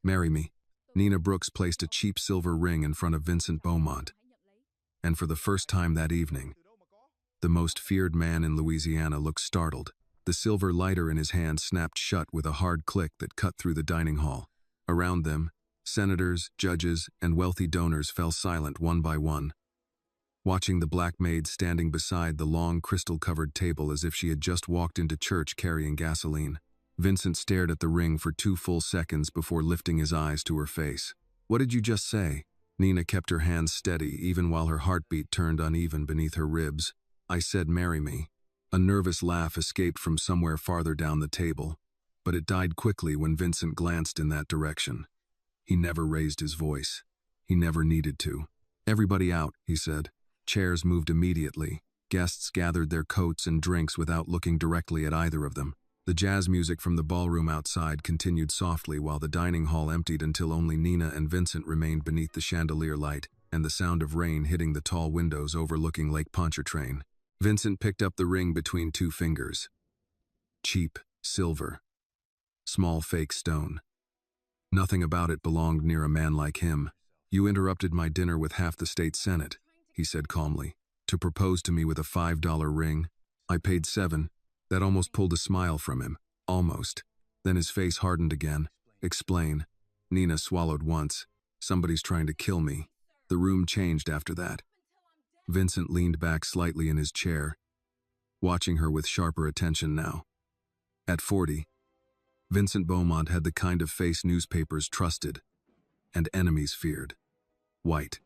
Marry me. Nina Brooks placed a cheap silver ring in front of Vincent Beaumont. And for the first time that evening, the most feared man in Louisiana looked startled. The silver lighter in his hand snapped shut with a hard click that cut through the dining hall. Around them, senators, judges, and wealthy donors fell silent one by one, watching the black maid standing beside the long crystal-covered table as if she had just walked into church carrying gasoline. Vincent stared at the ring for 2 full seconds before lifting his eyes to her face. "What did you just say?" Nina kept her hands steady even while her heartbeat turned uneven beneath her ribs. "I said marry me." A nervous laugh escaped from somewhere farther down the table, but it died quickly when Vincent glanced in that direction. He never raised his voice. He never needed to. "Everybody out," he said. Chairs moved immediately. Guests gathered their coats and drinks without looking directly at either of them. The jazz music from the ballroom outside continued softly while the dining hall emptied until only Nina and Vincent remained beneath the chandelier light and the sound of rain hitting the tall windows overlooking Lake Pontchartrain. Vincent picked up the ring between 2 fingers. Cheap, silver. Small fake stone. Nothing about it belonged near a man like him. "You interrupted my dinner with half the state senate," he said calmly, "to propose to me with a $5 ring. I paid 7. That almost pulled a smile from him. Almost. Then his face hardened again. "Explain." Nina swallowed once. "Somebody's trying to kill me." The room changed after that. Vincent leaned back slightly in his chair, watching her with sharper attention now. At 40, Vincent Beaumont had the kind of face newspapers trusted and enemies feared. White.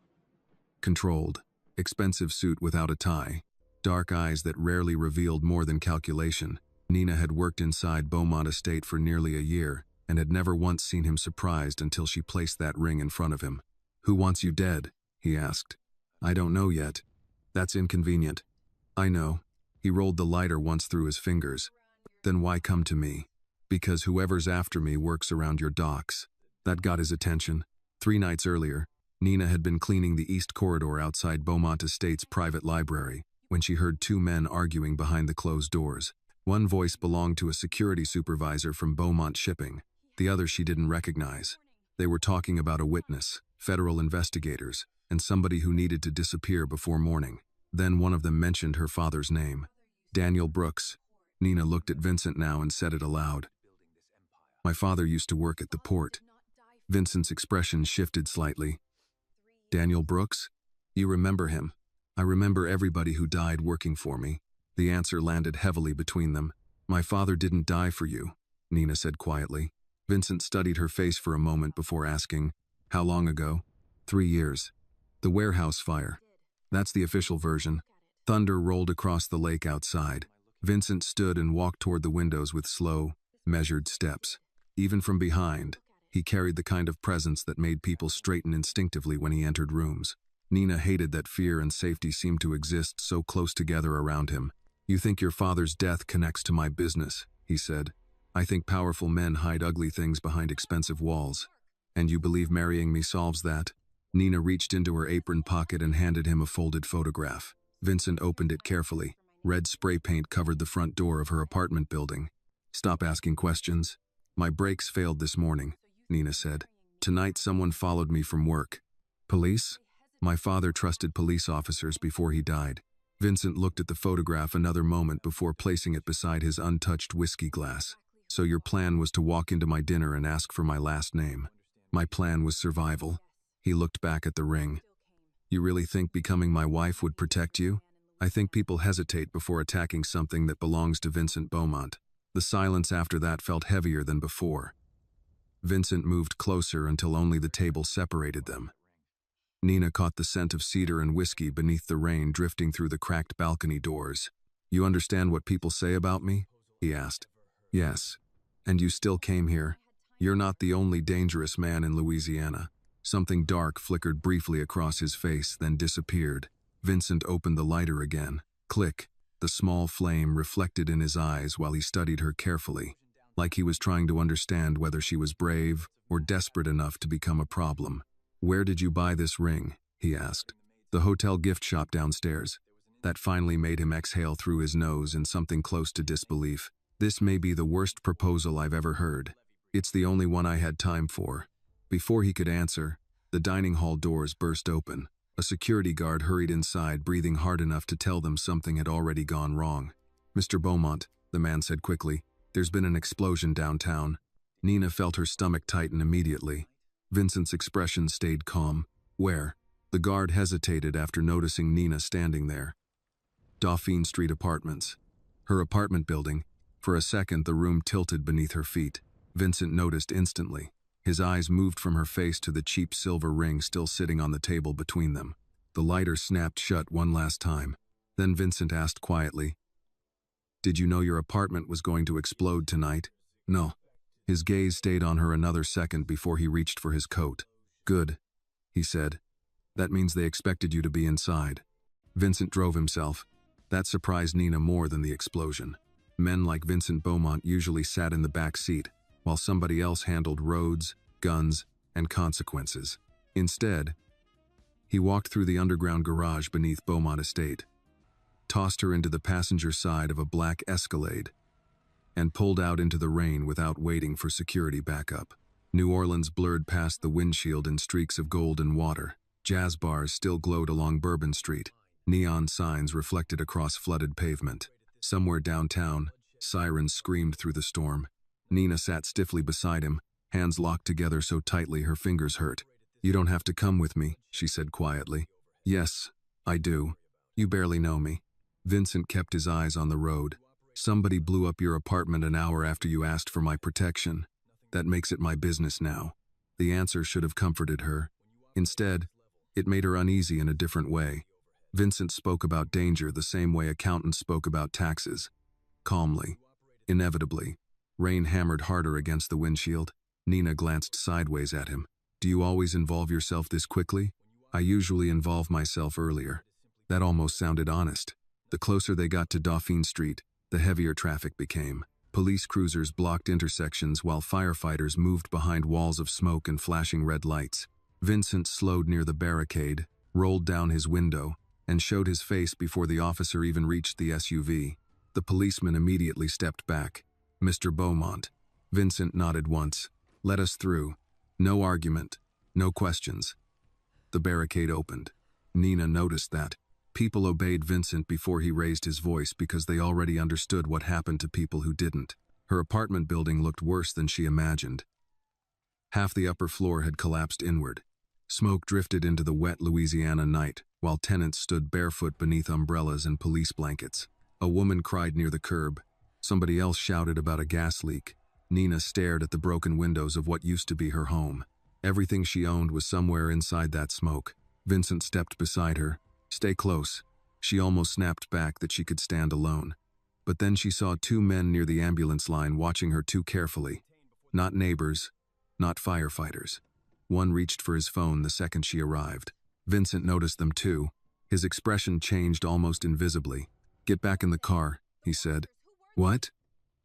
Controlled. Expensive suit without a tie. Dark eyes that rarely revealed more than calculation. Nina had worked inside Beaumont Estate for nearly a year and had never once seen him surprised until she placed that ring in front of him. "Who wants you dead?" he asked. "I don't know yet. That's inconvenient." "I know." He rolled the lighter once through his fingers. "Then why come to me?" "Because whoever's after me works around your docks." That got his attention. 3 nights earlier, Nina had been cleaning the east corridor outside Beaumont Estate's private library when she heard 2 men arguing behind the closed doors. One voice belonged to a security supervisor from Beaumont Shipping. The other she didn't recognize. They were talking about a witness, federal investigators, and somebody who needed to disappear before morning. Then one of them mentioned her father's name. Daniel Brooks. Nina looked at Vincent now and said it aloud. "My father used to work at the port." Vincent's expression shifted slightly. "Daniel Brooks? You remember him?" "I remember everybody who died working for me." The answer landed heavily between them. "My father didn't die for you," Nina said quietly. Vincent studied her face for a moment before asking, "How long ago?" 3 years. "The warehouse fire." "That's the official version." Thunder rolled across the lake outside. Vincent stood and walked toward the windows with slow, measured steps. Even from behind, he carried the kind of presence that made people straighten instinctively when he entered rooms. Nina hated that fear and safety seemed to exist so close together around him. "You think your father's death connects to my business," he said. "I think powerful men hide ugly things behind expensive walls. And you believe marrying me solves that?" Nina reached into her apron pocket and handed him a folded photograph. Vincent opened it carefully. Red spray paint covered the front door of her apartment building. "Stop asking questions." "My brakes failed this morning," Nina said. "Tonight someone followed me from work." "Police?" "My father trusted police officers before he died." Vincent looked at the photograph another moment before placing it beside his untouched whiskey glass. "So your plan was to walk into my dinner and ask for my last name." "My plan was survival." He looked back at the ring. "You really think becoming my wife would protect you?" "I think people hesitate before attacking something that belongs to Vincent Beaumont." The silence after that felt heavier than before. Vincent moved closer until only the table separated them. Nina caught the scent of cedar and whiskey beneath the rain drifting through the cracked balcony doors. "You understand what people say about me?" he asked. "Yes. And you still came here. You're not the only dangerous man in Louisiana." Something dark flickered briefly across his face, then disappeared. Vincent opened the lighter again. Click. The small flame reflected in his eyes while he studied her carefully, like he was trying to understand whether she was brave or desperate enough to become a problem. "Where did you buy this ring?" he asked. "The hotel gift shop downstairs." That finally made him exhale through his nose in something close to disbelief. "This may be the worst proposal I've ever heard. It's the only one I had time for." Before he could answer, the dining hall doors burst open. A security guard hurried inside, breathing hard enough to tell them something had already gone wrong. "Mr. Beaumont," the man said quickly, "there's been an explosion downtown." Nina felt her stomach tighten immediately. Vincent's expression stayed calm. "Where?" The guard hesitated after noticing Nina standing there. Dauphine Street Apartments. Her apartment building. For a second, the room tilted beneath her feet. Vincent noticed instantly. His eyes moved from her face to the cheap silver ring still sitting on the table between them. The lighter snapped shut one last time. Then Vincent asked quietly, "Did you know your apartment was going to explode tonight?" "No." His gaze stayed on her another second before he reached for his coat. "Good," he said. "That means they expected you to be inside." Vincent drove himself. That surprised Nina more than the explosion. Men like Vincent Beaumont usually sat in the back seat, while somebody else handled roads, guns, and consequences. Instead, he walked through the underground garage beneath Beaumont Estate, tossed her into the passenger side of a black Escalade, and pulled out into the rain without waiting for security backup. New Orleans blurred past the windshield in streaks of golden water. Jazz bars still glowed along Bourbon Street. Neon signs reflected across flooded pavement. Somewhere downtown, sirens screamed through the storm. Nina sat stiffly beside him, hands locked together so tightly her fingers hurt. "You don't have to come with me," she said quietly. "Yes, I do. You barely know me." Vincent kept his eyes on the road. "Somebody blew up your apartment an hour after you asked for my protection. That makes it my business now." The answer should have comforted her. Instead, it made her uneasy in a different way. Vincent spoke about danger the same way accountants spoke about taxes. Calmly. Inevitably. Rain hammered harder against the windshield. Nina glanced sideways at him. "Do you always involve yourself this quickly?" "I usually involve myself earlier." That almost sounded honest. The closer they got to Dauphine Street, the heavier traffic became. Police cruisers blocked intersections while firefighters moved behind walls of smoke and flashing red lights. Vincent slowed near the barricade, rolled down his window, and showed his face before the officer even reached the SUV. The policeman immediately stepped back. "Mr. Beaumont." Vincent nodded once. "Let us through. No argument. No questions." The barricade opened. Nina noticed that. People obeyed Vincent before he raised his voice because they already understood what happened to people who didn't. Her apartment building looked worse than she imagined. Half the upper floor had collapsed inward. Smoke drifted into the wet Louisiana night, while tenants stood barefoot beneath umbrellas and police blankets. A woman cried near the curb. Somebody else shouted about a gas leak. Nina stared at the broken windows of what used to be her home. Everything she owned was somewhere inside that smoke. Vincent stepped beside her. "Stay close." She almost snapped back that she could stand alone. But then she saw two men near the ambulance line watching her too carefully. Not neighbors, not firefighters. One reached for his phone the second she arrived. Vincent noticed them too. His expression changed almost invisibly. "Get back in the car," he said. "What?"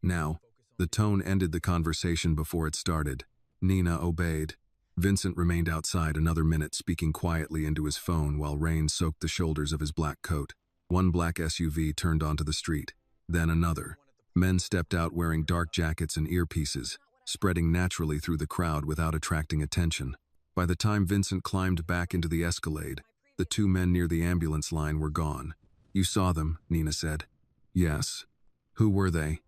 "Now." The tone ended the conversation before it started. Nina obeyed. Vincent remained outside another minute, speaking quietly into his phone while rain soaked the shoulders of his black coat. One black SUV turned onto the street. Then another. Men stepped out wearing dark jackets and earpieces, spreading naturally through the crowd without attracting attention. By the time Vincent climbed back into the Escalade, the two men near the ambulance line were gone. "You saw them," Nina said. "Yes." "Who were they?"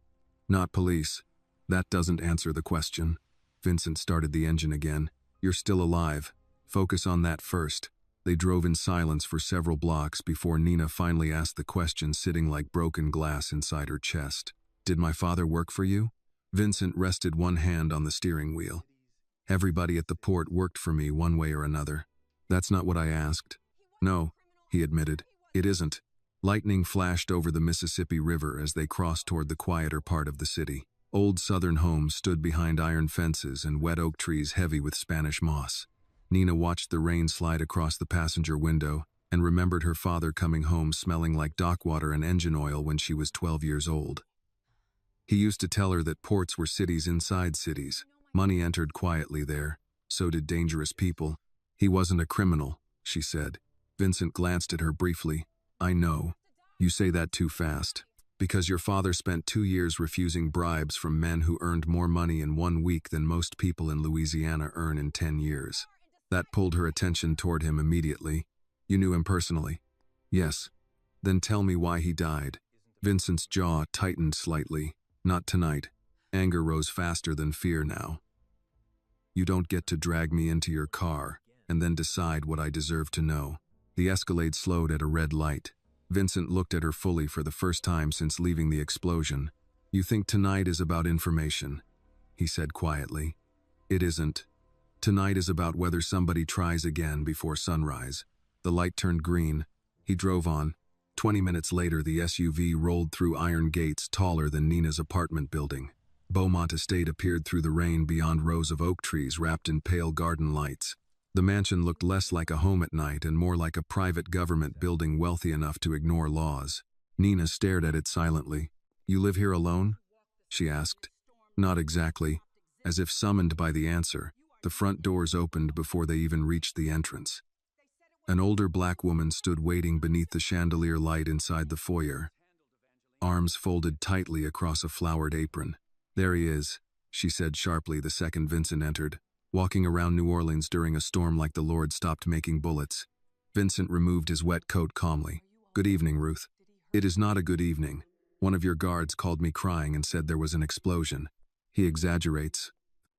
"Not police." "That doesn't answer the question." Vincent started the engine again. "You're still alive. Focus on that first." They drove in silence for several blocks before Nina finally asked the question sitting like broken glass inside her chest. "Did my father work for you?" Vincent rested one hand on the steering wheel. "Everybody at the port worked for me one way or another." "That's not what I asked." "No," he admitted. "It isn't." Lightning flashed over the Mississippi River as they crossed toward the quieter part of the city. Old Southern homes stood behind iron fences and wet oak trees heavy with Spanish moss. Nina watched the rain slide across the passenger window and remembered her father coming home smelling like dock water and engine oil when she was 12 years old. He used to tell her that ports were cities inside cities. Money entered quietly there. So did dangerous people. "He wasn't a criminal," she said. Vincent glanced at her briefly. "I know. You say that too fast." Because your father spent 2 years refusing bribes from men who earned more money in 1 week than most people in Louisiana earn in 10 years. That pulled her attention toward him immediately. You knew him personally? Yes. Then tell me why he died. Vincent's jaw tightened slightly. Not tonight. Anger rose faster than fear now. You don't get to drag me into your car and then decide what I deserve to know. The Escalade slowed at a red light. Vincent looked at her fully for the first time since leaving the explosion. You think tonight is about information, he said quietly. It isn't. Tonight is about whether somebody tries again before sunrise. The light turned green. He drove on. 20 minutes later, the SUV rolled through iron gates taller than Nina's apartment building. Beaumont Estate appeared through the rain beyond rows of oak trees wrapped in pale garden lights. The mansion looked less like a home at night and more like a private government building wealthy enough to ignore laws. Nina stared at it silently. You live here alone? She asked. Not exactly. As if summoned by the answer, the front doors opened before they even reached the entrance. An older black woman stood waiting beneath the chandelier light inside the foyer, arms folded tightly across a flowered apron. There he is, she said sharply the second Vincent entered. Walking around New Orleans during a storm like the Lord stopped making bullets. Vincent removed his wet coat calmly. Good evening, Ruth. It is not a good evening. One of your guards called me crying and said there was an explosion. He exaggerates.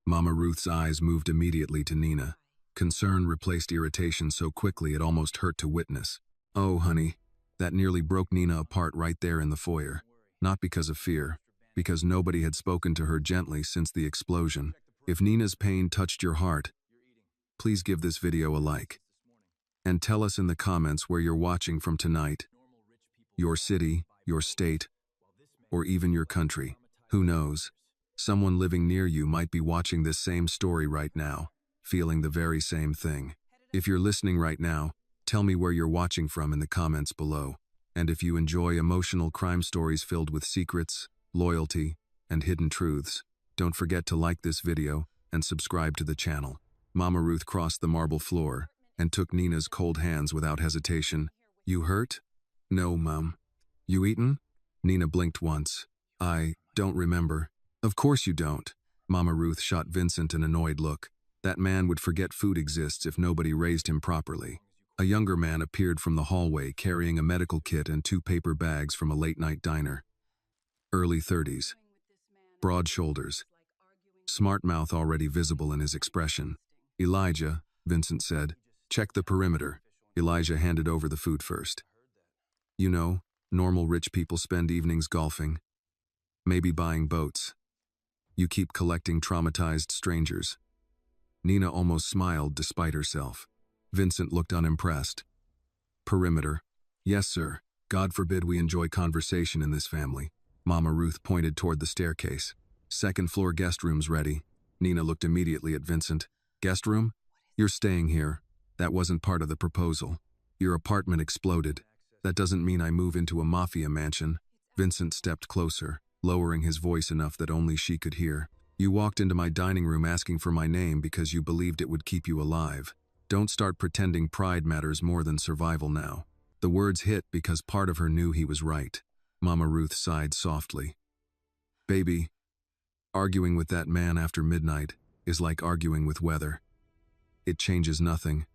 Mama Ruth's eyes moved immediately to Nina. Concern replaced irritation so quickly it almost hurt to witness. Oh, honey. That nearly broke Nina apart right there in the foyer. Not because of fear, because nobody had spoken to her gently since the explosion. If Nina's pain touched your heart, please give this video a like. And tell us in the comments where you're watching from tonight. Your city, your state, or even your country. Who knows? Someone living near you might be watching this same story right now, feeling the very same thing. If you're listening right now, tell me where you're watching from in the comments below. And if you enjoy emotional crime stories filled with secrets, loyalty, and hidden truths, don't forget to like this video and subscribe to the channel. Mama Ruth crossed the marble floor and took Nina's cold hands without hesitation. You hurt? No, Mom. You eaten? Nina blinked once. I don't remember. Of course you don't. Mama Ruth shot Vincent an annoyed look. That man would forget food exists if nobody raised him properly. A younger man appeared from the hallway carrying a medical kit and 2 paper bags from a late-night diner. Early 30s. Broad shoulders. Smart mouth already visible in his expression. Elijah, Vincent said. Check the perimeter. Elijah handed over the food first. You know, normal rich people spend evenings golfing. Maybe buying boats. You keep collecting traumatized strangers. Nina almost smiled despite herself. Vincent looked unimpressed. Perimeter. Yes, sir. God forbid we enjoy conversation in this family. Mama Ruth pointed toward the staircase. Second floor guest room's ready. Nina looked immediately at Vincent. Guest room? You're staying here. That wasn't part of the proposal. Your apartment exploded. That doesn't mean I move into a mafia mansion. Vincent stepped closer, lowering his voice enough that only she could hear. You walked into my dining room asking for my name because you believed it would keep you alive. Don't start pretending pride matters more than survival now. The words hit because part of her knew he was right. Mama Ruth sighed softly. Baby, arguing with that man after midnight is like arguing with weather. It changes nothing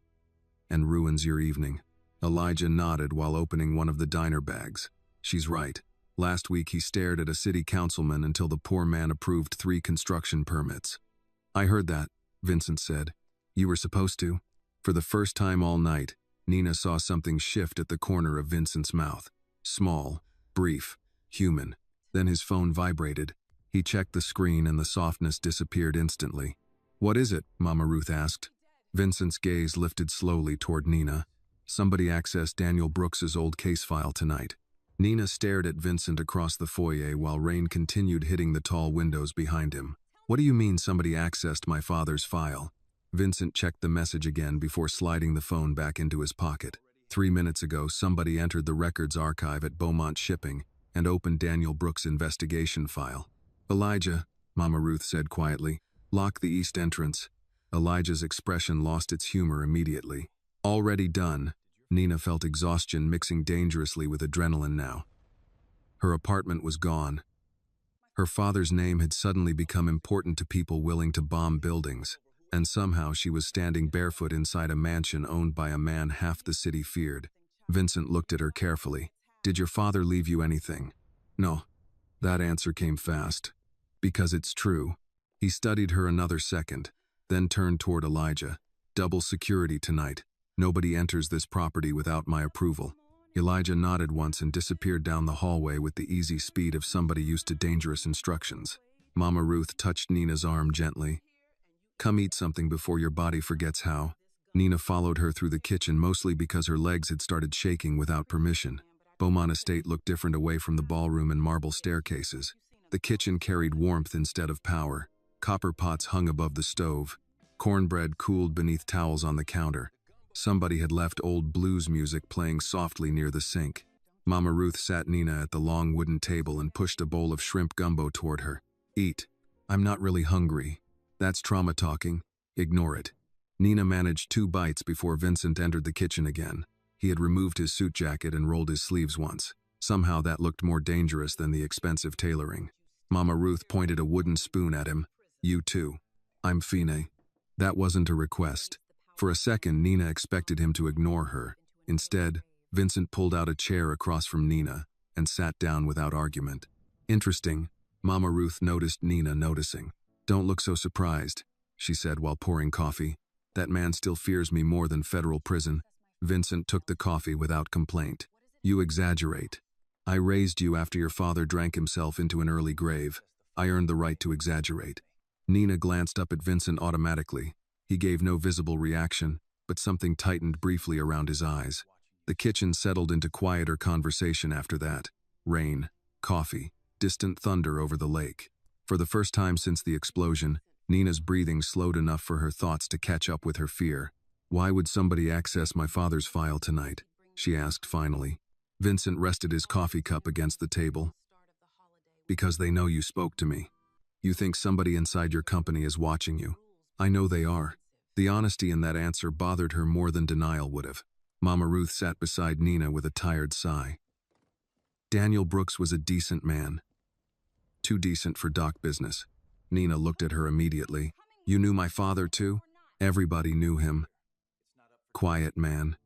and ruins your evening. Elijah nodded while opening one of the diner bags. She's right. Last week he stared at a city councilman until the poor man approved 3 construction permits. I heard that, Vincent said. You were supposed to. For the first time all night, Nina saw something shift at the corner of Vincent's mouth. Small, brief, human. Then his phone vibrated. He checked the screen and the softness disappeared instantly. What is it? Mama Ruth asked. Vincent's gaze lifted slowly toward Nina. Somebody accessed Daniel Brooks's old case file tonight. Nina stared at Vincent across the foyer while rain continued hitting the tall windows behind him. What do you mean somebody accessed my father's file? Vincent checked the message again before sliding the phone back into his pocket. 3 minutes ago, somebody entered the records archive at Beaumont Shipping and opened Daniel Brooks' investigation file. Elijah, Mama Ruth said quietly, lock the east entrance. Elijah's expression lost its humor immediately. Already done. Nina felt exhaustion mixing dangerously with adrenaline now. Her apartment was gone. Her father's name had suddenly become important to people willing to bomb buildings, and somehow she was standing barefoot inside a mansion owned by a man half the city feared. Vincent looked at her carefully. "Did your father leave you anything?" "No." That answer came fast. "Because it's true." He studied her another second, then turned toward Elijah. "Double security tonight. Nobody enters this property without my approval." Elijah nodded once and disappeared down the hallway with the easy speed of somebody used to dangerous instructions. Mama Ruth touched Nina's arm gently. "Come eat something before your body forgets how." Nina followed her through the kitchen, mostly because her legs had started shaking without permission. Beaumont Estate looked different away from the ballroom and marble staircases. The kitchen carried warmth instead of power. Copper pots hung above the stove. Cornbread cooled beneath towels on the counter. Somebody had left old blues music playing softly near the sink. Mama Ruth sat Nina at the long wooden table and pushed a bowl of shrimp gumbo toward her. "Eat. I'm not really hungry." "That's trauma talking. Ignore it." Nina managed 2 bites before Vincent entered the kitchen again. He had removed his suit jacket and rolled his sleeves once. Somehow that looked more dangerous than the expensive tailoring. Mama Ruth pointed a wooden spoon at him. "You too." "I'm Fine." That wasn't a request. For a second, Nina expected him to ignore her. Instead, Vincent pulled out a chair across from Nina and sat down without argument. "Interesting." Mama Ruth noticed Nina noticing. "Don't look so surprised," she said while pouring coffee. "That man still fears me more than federal prison." Vincent took the coffee without complaint. "You exaggerate. I raised you after your father drank himself into an early grave. I earned the right to exaggerate." Nina glanced up at Vincent automatically. He gave no visible reaction, but something tightened briefly around his eyes. The kitchen settled into quieter conversation after that. Rain, coffee, distant thunder over the lake. For the first time since the explosion, Nina's breathing slowed enough for her thoughts to catch up with her fear. "Why would somebody access my father's file tonight?" she asked finally. Vincent rested his coffee cup against the table. "Because they know you spoke to me. You think somebody inside your company is watching you. I know they are." The honesty in that answer bothered her more than denial would have. Mama Ruth sat beside Nina with a tired sigh. "Daniel Brooks was a decent man. Too decent for doc business." Nina looked at her immediately. "You knew my father too?" "Everybody knew him. Quiet man.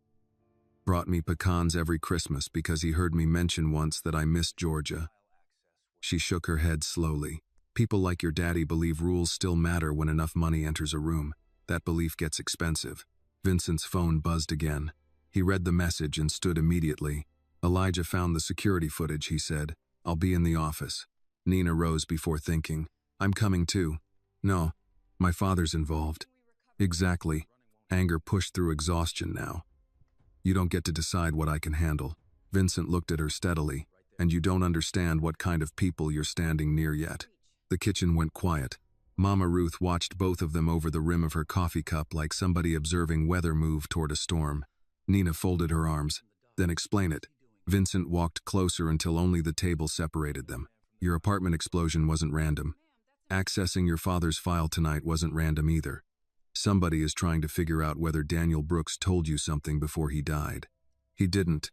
Brought me pecans every Christmas because he heard me mention once that I missed Georgia." She shook her head slowly. "People like your daddy believe rules still matter when enough money enters a room. That belief gets expensive." Vincent's phone buzzed again. He read the message and stood immediately. "Elijah found the security footage," he said. "I'll be in the office." Nina rose before thinking. "I'm coming too." "No, my father's involved." "Exactly." Anger pushed through exhaustion now. "You don't get to decide what I can handle." Vincent looked at her steadily. "And you don't understand what kind of people you're standing near yet." The kitchen went quiet. Mama Ruth watched both of them over the rim of her coffee cup like somebody observing weather move toward a storm. Nina folded her arms. "Then explain it." Vincent walked closer until only the table separated them. "Your apartment explosion wasn't random. Accessing your father's file tonight wasn't random either. Somebody is trying to figure out whether Daniel Brooks told you something before he died." "He didn't."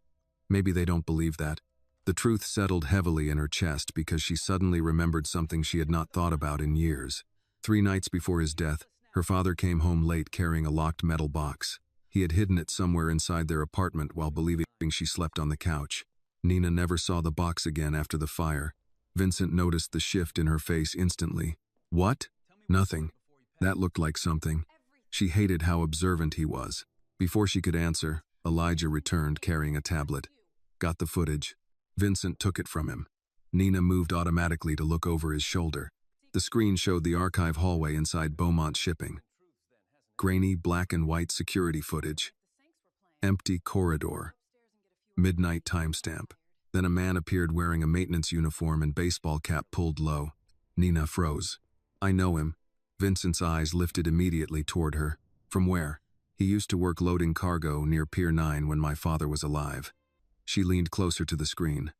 Maybe they don't believe that. The truth settled heavily in her chest because she suddenly remembered something she had not thought about in years. 3 nights before his death, her father came home late carrying a locked metal box. He had hidden it somewhere inside their apartment while believing she slept on the couch. Nina never saw the box again after the fire. Vincent noticed the shift in her face instantly. "What?" "Nothing." That looked like something. She hated how observant he was. Before she could answer, Elijah returned carrying a tablet. "Got the footage." Vincent took it from him. Nina moved automatically to look over his shoulder. The screen showed the archive hallway inside Beaumont Shipping. Grainy black and white security footage. Empty corridor. Midnight timestamp. Then a man appeared wearing a maintenance uniform and baseball cap pulled low. Nina froze. "I know him." Vincent's eyes lifted immediately toward her. "From where?" "He used to work loading cargo near Pier 9 when my father was alive." She leaned closer to the screen.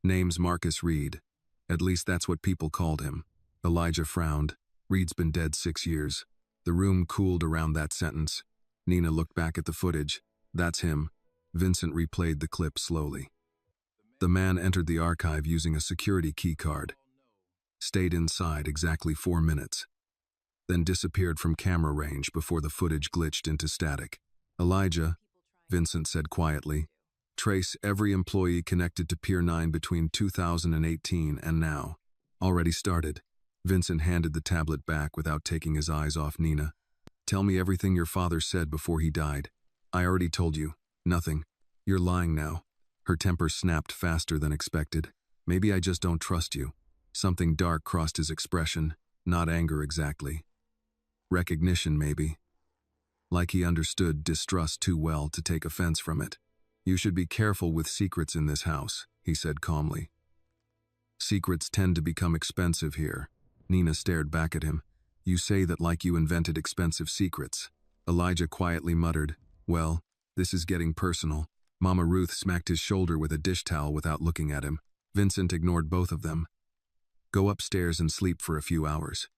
"Name's Marcus Reed. At least that's what people called him." Elijah frowned. "Reed's been dead 6 years." The room cooled around that sentence. Nina looked back at the footage. "That's him." Vincent replayed the clip slowly. The man entered the archive using a security key card, stayed inside exactly 4 minutes, then disappeared from camera range before the footage glitched into static. Elijah, Vincent said quietly, trace every employee connected to Pier 9 between 2018 and now. Already started. Vincent handed the tablet back without taking his eyes off Nina. Tell me everything your father said before he died. I already told you. Nothing. You're lying now. Her temper snapped faster than expected. Maybe I just don't trust you. Something dark crossed his expression, not anger exactly. Recognition, maybe. Like he understood distrust too well to take offense from it. You should be careful with secrets in this house, he said calmly. Secrets tend to become expensive here. Nina stared back at him. You say that like you invented expensive secrets. Elijah quietly muttered, well, this is getting personal. Mama Ruth smacked his shoulder with a dish towel without looking at him. Vincent ignored both of them. Go upstairs and sleep for a few hours.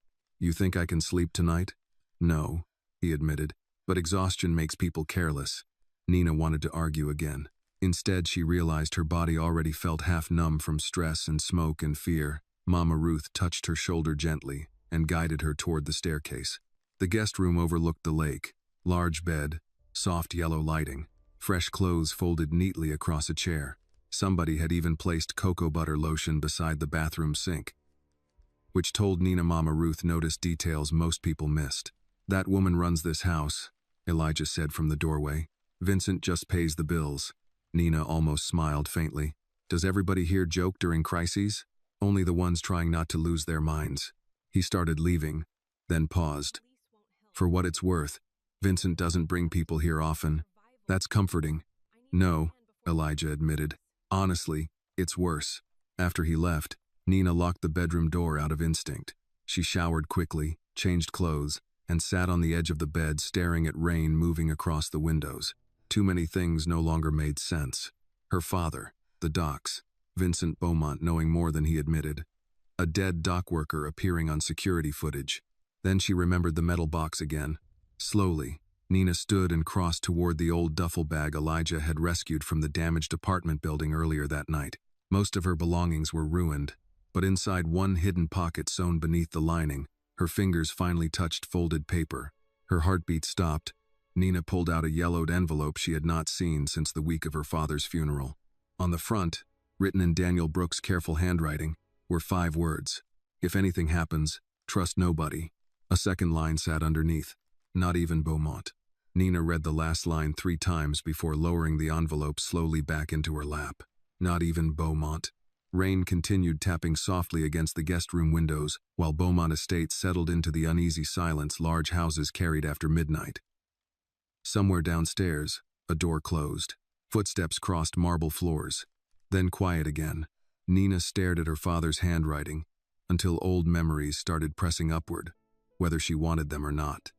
You think I can sleep tonight? No, he admitted, but exhaustion makes people careless. Nina wanted to argue again. Instead, she realized her body already felt half numb from stress and smoke and fear. Mama Ruth touched her shoulder gently and guided her toward the staircase. The guest room overlooked the lake. Large bed, soft yellow lighting, fresh clothes folded neatly across a chair. Somebody had even placed cocoa butter lotion beside the bathroom sink, which told Nina Mama Ruth noticed details most people missed. That woman runs this house, Elijah said from the doorway. Vincent just pays the bills. Nina almost smiled faintly. Does everybody here joke during crises? Only the ones trying not to lose their minds. He started leaving, then paused. For what it's worth, Vincent doesn't bring people here often. That's comforting. No, Elijah admitted. Honestly, it's worse. After he left, Nina locked the bedroom door out of instinct. She showered quickly, changed clothes, and sat on the edge of the bed staring at rain moving across the windows. Too many things no longer made sense. Her father, the docks, Vincent Beaumont knowing more than he admitted, a dead dock worker appearing on security footage. Then she remembered the metal box again. Slowly, Nina stood and crossed toward the old duffel bag Elijah had rescued from the damaged apartment building earlier that night. Most of her belongings were ruined, but inside one hidden pocket sewn beneath the lining, her fingers finally touched folded paper. Her heartbeat stopped. Nina pulled out a yellowed envelope she had not seen since the week of her father's funeral. On the front, written in Daniel Brooks' careful handwriting, were 5 words. If anything happens, trust nobody. A second line sat underneath. Not even Beaumont. Nina read the last line 3 times before lowering the envelope slowly back into her lap. Not even Beaumont. Rain continued tapping softly against the guest room windows, while Beaumont Estates settled into the uneasy silence large houses carried after midnight. Somewhere downstairs, a door closed. Footsteps crossed marble floors. Then quiet again. Nina stared at her father's handwriting until old memories started pressing upward, whether she wanted them or not.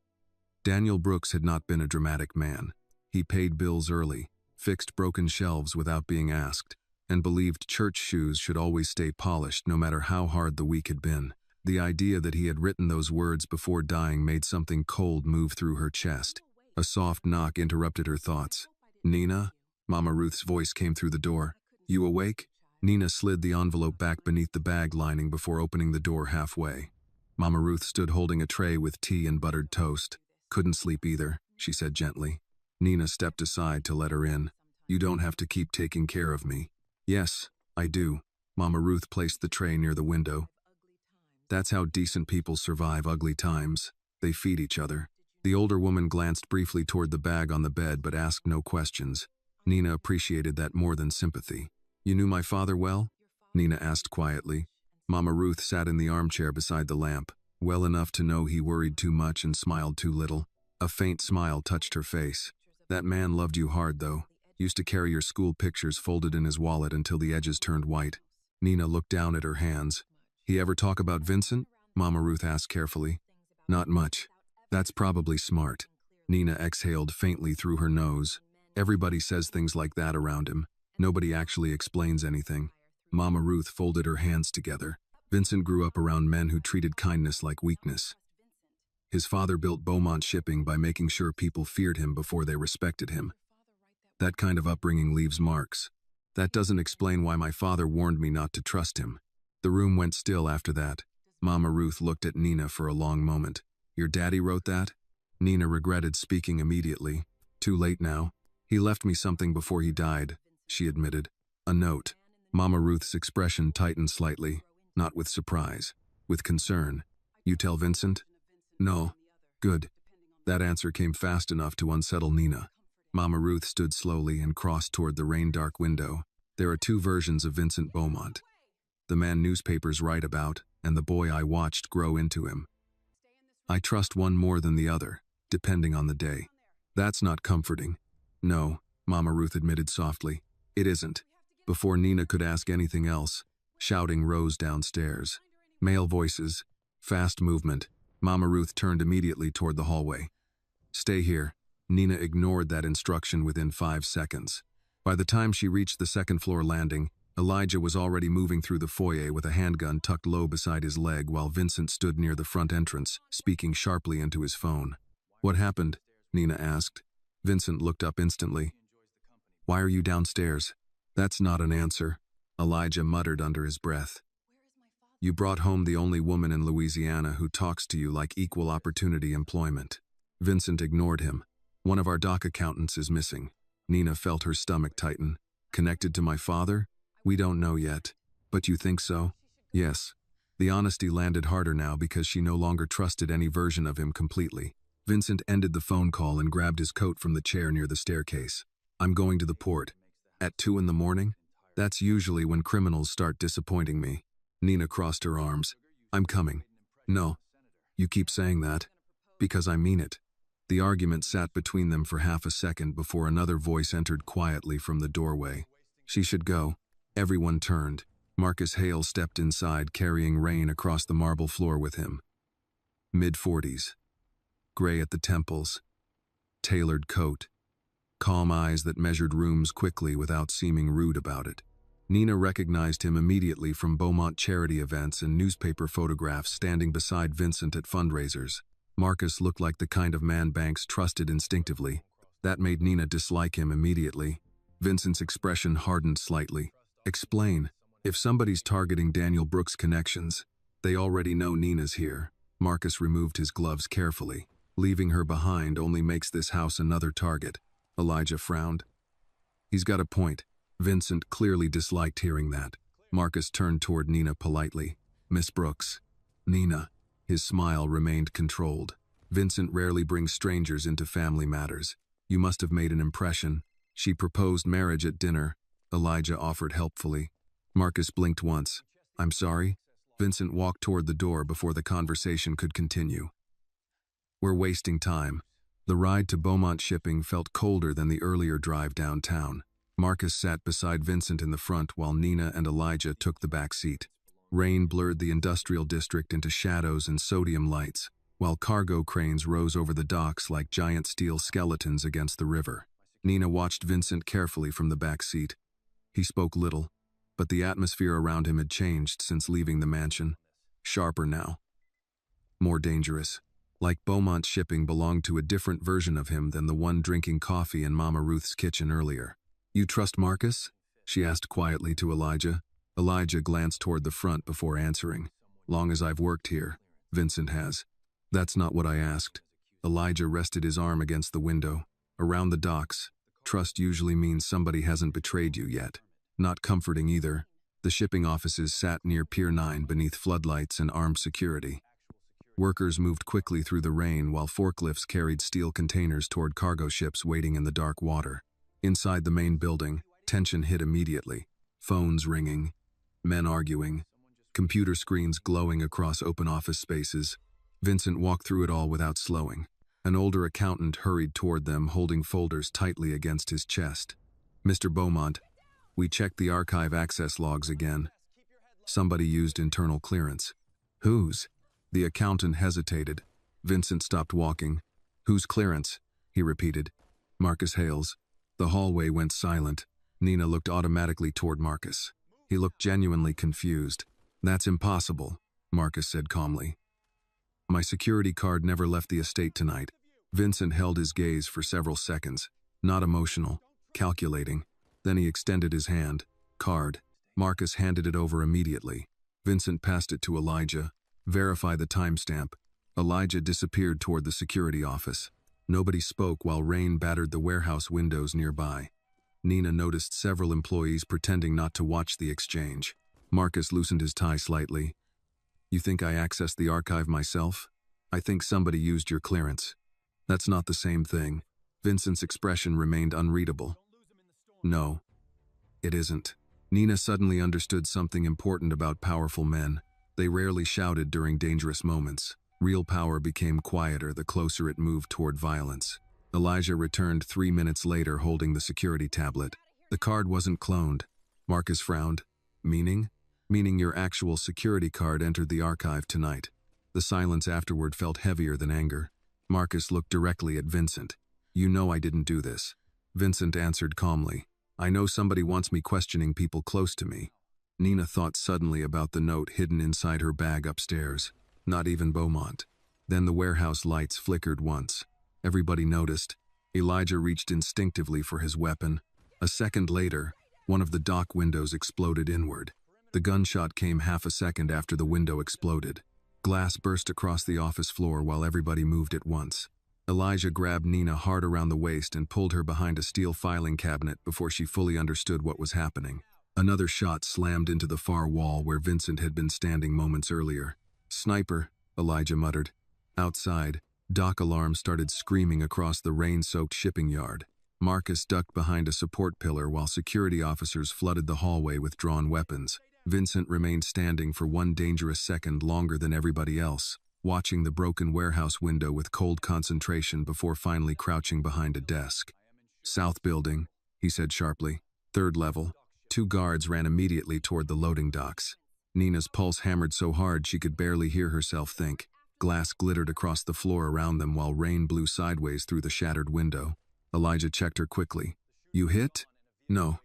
Daniel Brooks had not been a dramatic man. He paid bills early, fixed broken shelves without being asked, and believed church shoes should always stay polished no matter how hard the week had been. The idea that he had written those words before dying made something cold move through her chest. A soft knock interrupted her thoughts. Nina? Mama Ruth's voice came through the door. You awake? Nina slid the envelope back beneath the bag lining before opening the door halfway. Mama Ruth stood holding a tray with tea and buttered toast. Couldn't sleep either, she said gently. Nina stepped aside to let her in. You don't have to keep taking care of me. Yes, I do. Mama Ruth placed the tray near the window. That's how decent people survive ugly times. They feed each other. The older woman glanced briefly toward the bag on the bed but asked no questions. Nina appreciated that more than sympathy. You knew my father well? Nina asked quietly. Mama Ruth sat in the armchair beside the lamp, well enough to know he worried too much and smiled too little. A faint smile touched her face. That man loved you hard, though. Used to carry your school pictures folded in his wallet until the edges turned white. Nina looked down at her hands. He ever talk about Vincent? Mama Ruth asked carefully. Not much. That's probably smart. Nina exhaled faintly through her nose. Everybody says things like that around him. Nobody actually explains anything. Mama Ruth folded her hands together. Vincent grew up around men who treated kindness like weakness. His father built Beaumont Shipping by making sure people feared him before they respected him. That kind of upbringing leaves marks. That doesn't explain why my father warned me not to trust him. The room went still after that. Mama Ruth looked at Nina for a long moment. Your daddy wrote that? Nina regretted speaking immediately. Too late now. He left me something before he died, she admitted. A note. Mama Ruth's expression tightened slightly, not with surprise, with concern. You tell Vincent? No. Good. That answer came fast enough to unsettle Nina. Mama Ruth stood slowly and crossed toward the rain-dark window. There are two versions of Vincent Beaumont. The man newspapers write about, and the boy I watched grow into him. I trust one more than the other, depending on the day. That's not comforting. No, Mama Ruth admitted softly. It isn't. Before Nina could ask anything else, shouting rose downstairs. Male voices, fast movement. Mama Ruth turned immediately toward the hallway. Stay here. Nina ignored that instruction within 5 seconds. By the time she reached the second-floor landing, Elijah was already moving through the foyer with a handgun tucked low beside his leg while Vincent stood near the front entrance, speaking sharply into his phone. What happened? Nina asked. Vincent looked up instantly. Why are you downstairs? That's not an answer, Elijah muttered under his breath. You brought home the only woman in Louisiana who talks to you like equal opportunity employment. Vincent ignored him. One of our dock accountants is missing. Nina felt her stomach tighten. Connected to my father? We don't know yet. But you think so? Yes. The honesty landed harder now because she no longer trusted any version of him completely. Vincent ended the phone call and grabbed his coat from the chair near the staircase. I'm going to the port. At 2 in the morning? That's usually when criminals start disappointing me. Nina crossed her arms. I'm coming. No. You keep saying that. Because I mean it. The argument sat between them for half a second before another voice entered quietly from the doorway. She should go. Everyone turned. Marcus Hale stepped inside, carrying Rain across the marble floor with him. Mid-40s. Gray at the temples. Tailored coat. Calm eyes that measured rooms quickly without seeming rude about it. Nina recognized him immediately from Beaumont charity events and newspaper photographs standing beside Vincent at fundraisers. Marcus looked like the kind of man banks trusted instinctively. That made Nina dislike him immediately. Vincent's expression hardened slightly. Explain. If somebody's targeting Daniel Brooks' connections, they already know Nina's here. Marcus removed his gloves carefully. Leaving her behind only makes this house another target. Elijah frowned. He's got a point. Vincent clearly disliked hearing that. Marcus turned toward Nina politely. Miss Brooks. Nina. His smile remained controlled. Vincent rarely brings strangers into family matters. You must have made an impression. She proposed marriage at dinner. Elijah offered helpfully. Marcus blinked once. I'm sorry. Vincent walked toward the door before the conversation could continue. We're wasting time. The ride to Beaumont Shipping felt colder than the earlier drive downtown. Marcus sat beside Vincent in the front while Nina and Elijah took the back seat. Rain blurred the industrial district into shadows and sodium lights, while cargo cranes rose over the docks like giant steel skeletons against the river. Nina watched Vincent carefully from the back seat. He spoke little, but the atmosphere around him had changed since leaving the mansion. Sharper now. More dangerous. Like Beaumont Shipping belonged to a different version of him than the one drinking coffee in Mama Ruth's kitchen earlier. You trust Marcus? She asked quietly to Elijah. Elijah glanced toward the front before answering. Long as I've worked here, Vincent has. That's not what I asked. Elijah rested his arm against the window. Around the docks, trust usually means somebody hasn't betrayed you yet. Not comforting either. The shipping offices sat near Pier 9 beneath floodlights and armed security. Workers moved quickly through the rain while forklifts carried steel containers toward cargo ships waiting in the dark water. Inside the main building, tension hit immediately. Phones ringing. Men arguing, computer screens glowing across open office spaces. Vincent walked through it all without slowing. An older accountant hurried toward them, holding folders tightly against his chest. Mr. Beaumont, we checked the archive access logs again. Somebody used internal clearance. Whose? The accountant hesitated. Vincent stopped walking. Whose clearance? He repeated. Marcus Hale's. The hallway went silent. Nina looked automatically toward Marcus. He looked genuinely confused. That's impossible, Marcus said calmly. My security card never left the estate tonight. Vincent held his gaze for several seconds. Not emotional, calculating. Then he extended his hand. Card. Marcus handed it over immediately. Vincent passed it to Elijah. Verify the timestamp. Elijah disappeared toward the security office. Nobody spoke while rain battered the warehouse windows nearby. Nina noticed several employees pretending not to watch the exchange. Marcus loosened his tie slightly. You think I accessed the archive myself? I think somebody used your clearance. That's not the same thing. Vincent's expression remained unreadable. No, it isn't. Nina suddenly understood something important about powerful men. They rarely shouted during dangerous moments. Real power became quieter the closer it moved toward violence. Elijah returned 3 minutes later holding the security tablet. The card wasn't cloned. Marcus frowned. Meaning? Meaning your actual security card entered the archive tonight. The silence afterward felt heavier than anger. Marcus looked directly at Vincent. You know I didn't do this. Vincent answered calmly. I know somebody wants me questioning people close to me. Nina thought suddenly about the note hidden inside her bag upstairs. Not even Beaumont. Then the warehouse lights flickered once. Everybody noticed. Elijah reached instinctively for his weapon. A second later, one of the dock windows exploded inward. The gunshot came half a second after the window exploded. Glass burst across the office floor while everybody moved at once. Elijah grabbed Nina hard around the waist and pulled her behind a steel filing cabinet before she fully understood what was happening. Another shot slammed into the far wall where Vincent had been standing moments earlier. Sniper, Elijah muttered. Outside, dock alarms started screaming across the rain-soaked shipping yard. Marcus ducked behind a support pillar while security officers flooded the hallway with drawn weapons. Vincent remained standing for one dangerous second longer than everybody else, watching the broken warehouse window with cold concentration before finally crouching behind a desk. South building, he said sharply. 3rd level. 2 guards ran immediately toward the loading docks. Nina's pulse hammered so hard she could barely hear herself think. Glass glittered across the floor around them while rain blew sideways through the shattered window. Elijah checked her quickly. You hit? No.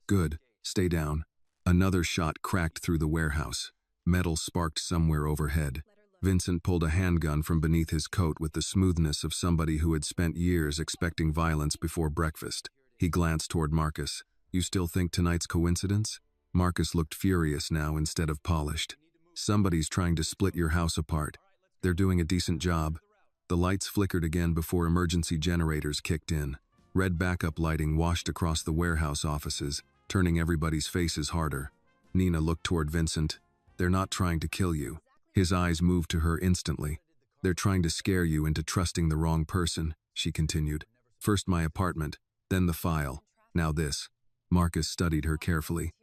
Good. Stay down. Another shot cracked through the warehouse. Metal sparked somewhere overhead. Vincent pulled a handgun from beneath his coat with the smoothness of somebody who had spent years expecting violence before breakfast. He glanced toward Marcus. You still think tonight's coincidence? Marcus looked furious now instead of polished. Somebody's trying to split your house apart. They're doing a decent job. The lights flickered again before emergency generators kicked in. Red backup lighting washed across the warehouse offices, turning everybody's faces harder. Nina looked toward Vincent. They're not trying to kill you. His eyes moved to her instantly. They're trying to scare you into trusting the wrong person, she continued. First my apartment, then the file, now this. Marcus studied her carefully.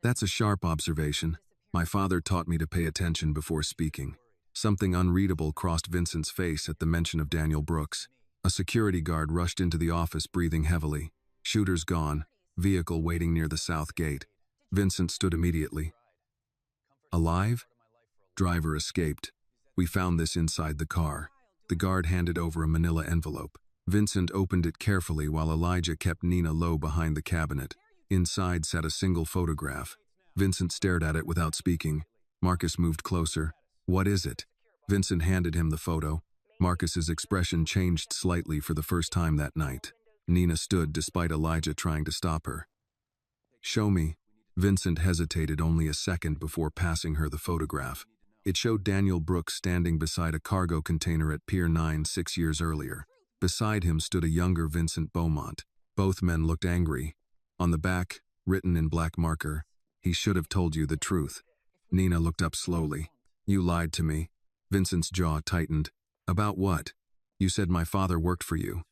That's a sharp observation. My father taught me to pay attention before speaking. Something unreadable crossed Vincent's face at the mention of Daniel Brooks. A security guard rushed into the office breathing heavily. Shooters gone, vehicle waiting near the south gate. Vincent stood immediately. Alive? Driver escaped. We found this inside the car. The guard handed over a manila envelope. Vincent opened it carefully while Elijah kept Nina low behind the cabinet. Inside sat a single photograph. Vincent stared at it without speaking. Marcus moved closer. What is it? Vincent handed him the photo. Marcus's expression changed slightly for the first time that night. Nina stood despite Elijah trying to stop her. Show me. Vincent hesitated only a second before passing her the photograph. It showed Daniel Brooks standing beside a cargo container at Pier 9 6 years earlier. Beside him stood a younger Vincent Beaumont. Both men looked angry. On the back, written in black marker, he should have told you the truth. Nina looked up slowly. You lied to me. Vincent's jaw tightened. About what? You said my father worked for you.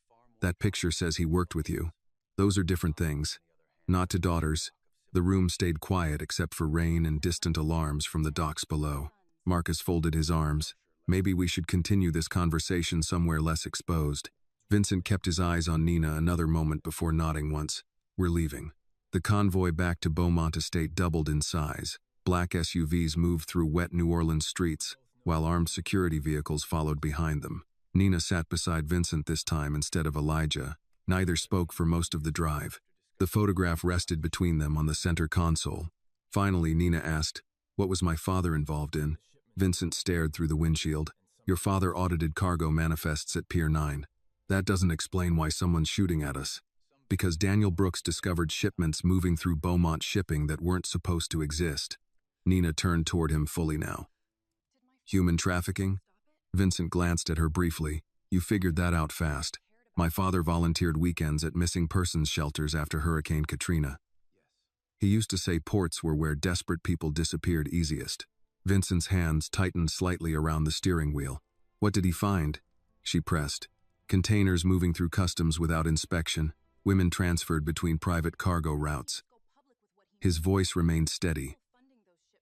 That picture says he worked with you. Those are different things. Not to daughters. The room stayed quiet except for rain and distant alarms from the docks below. Marcus folded his arms. Maybe we should continue this conversation somewhere less exposed. Vincent kept his eyes on Nina another moment before nodding once. We're leaving. The convoy back to Beaumont Estate doubled in size. Black SUVs moved through wet New Orleans streets, while armed security vehicles followed behind them. Nina sat beside Vincent this time instead of Elijah. Neither spoke for most of the drive. The photograph rested between them on the center console. Finally, Nina asked, what was my father involved in? Vincent stared through the windshield. Your father audited cargo manifests at Pier 9. That doesn't explain why someone's shooting at us. Because Daniel Brooks discovered shipments moving through Beaumont shipping that weren't supposed to exist. Nina turned toward him fully now. Human trafficking? Vincent glanced at her briefly. You figured that out fast. My father volunteered weekends at missing persons shelters after Hurricane Katrina. He used to say ports were where desperate people disappeared easiest. Vincent's hands tightened slightly around the steering wheel. What did he find? She pressed. Containers moving through customs without inspection, women transferred between private cargo routes. His voice remained steady,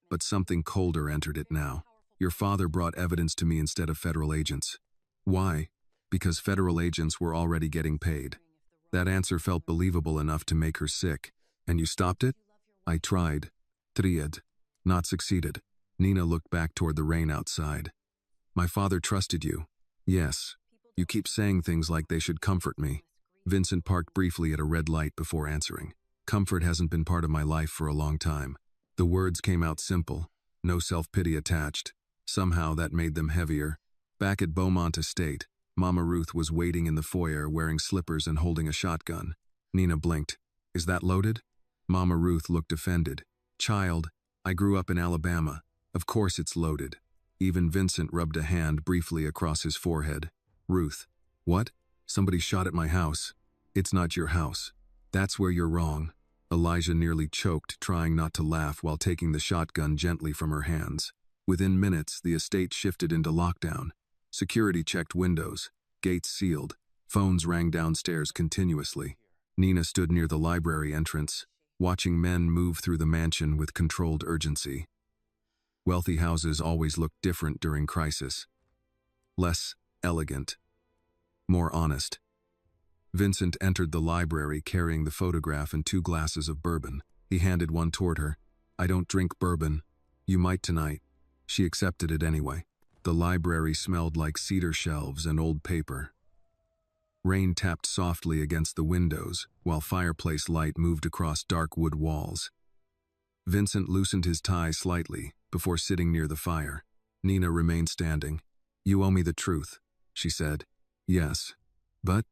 but something colder entered it now. Your father brought evidence to me instead of federal agents. Why? Because federal agents were already getting paid. That answer felt believable enough to make her sick. And you stopped it? I tried. Tried. Not succeeded. Nina looked back toward the rain outside. My father trusted you. Yes. You keep saying things like they should comfort me. Vincent parked briefly at a red light before answering. Comfort hasn't been part of my life for a long time. The words came out simple. No self-pity attached. Somehow that made them heavier. Back at Beaumont Estate, Mama Ruth was waiting in the foyer wearing slippers and holding a shotgun. Nina blinked. Is that loaded? Mama Ruth looked offended. Child, I grew up in Alabama. Of course it's loaded. Even Vincent rubbed a hand briefly across his forehead. Ruth. What? Somebody shot at my house. It's not your house. That's where you're wrong. Elijah nearly choked, trying not to laugh while taking the shotgun gently from her hands. Within minutes, the estate shifted into lockdown. Security checked windows, gates sealed, phones rang downstairs continuously. Nina stood near the library entrance, watching men move through the mansion with controlled urgency. Wealthy houses always looked different during crisis. Less elegant. More honest. Vincent entered the library carrying the photograph and 2 glasses of bourbon. He handed one toward her. I don't drink bourbon. You might tonight. She accepted it anyway. The library smelled like cedar shelves and old paper. Rain tapped softly against the windows, while fireplace light moved across dark wood walls. Vincent loosened his tie slightly before sitting near the fire. Nina remained standing. You owe me the truth, she said. Yes. But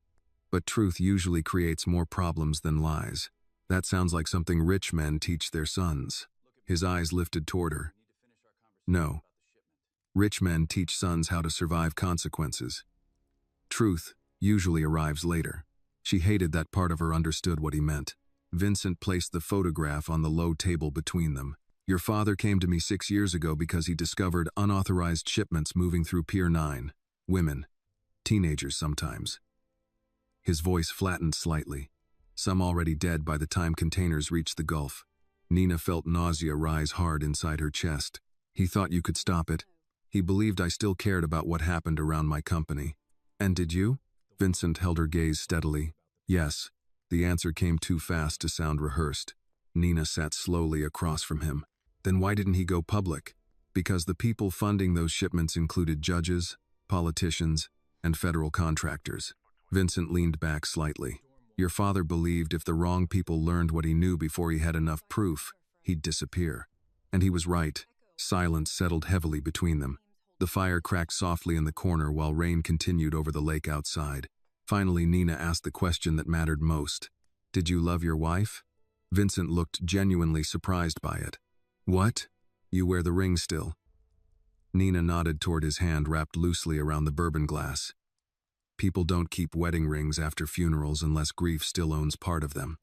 truth usually creates more problems than lies. That sounds like something rich men teach their sons. His eyes lifted toward her. No. Rich men teach sons how to survive consequences. Truth usually arrives later. She hated that part of her understood what he meant. Vincent placed the photograph on the low table between them. Your father came to me 6 years ago because he discovered unauthorized shipments moving through Pier 9. Women. Teenagers sometimes. His voice flattened slightly. Some already dead by the time containers reached the Gulf. Nina felt nausea rise hard inside her chest. He thought you could stop it. He believed I still cared about what happened around my company. And did you? Vincent held her gaze steadily. Yes. The answer came too fast to sound rehearsed. Nina sat slowly across from him. Then why didn't he go public? Because the people funding those shipments included judges, politicians, and federal contractors. Vincent leaned back slightly. Your father believed if the wrong people learned what he knew before he had enough proof, he'd disappear. And he was right. Silence settled heavily between them. The fire cracked softly in the corner while rain continued over the lake outside. Finally, Nina asked the question that mattered most. Did you love your wife? Vincent looked genuinely surprised by it. What? You wear the ring still. Nina nodded toward his hand wrapped loosely around the bourbon glass. People don't keep wedding rings after funerals unless grief still owns part of them.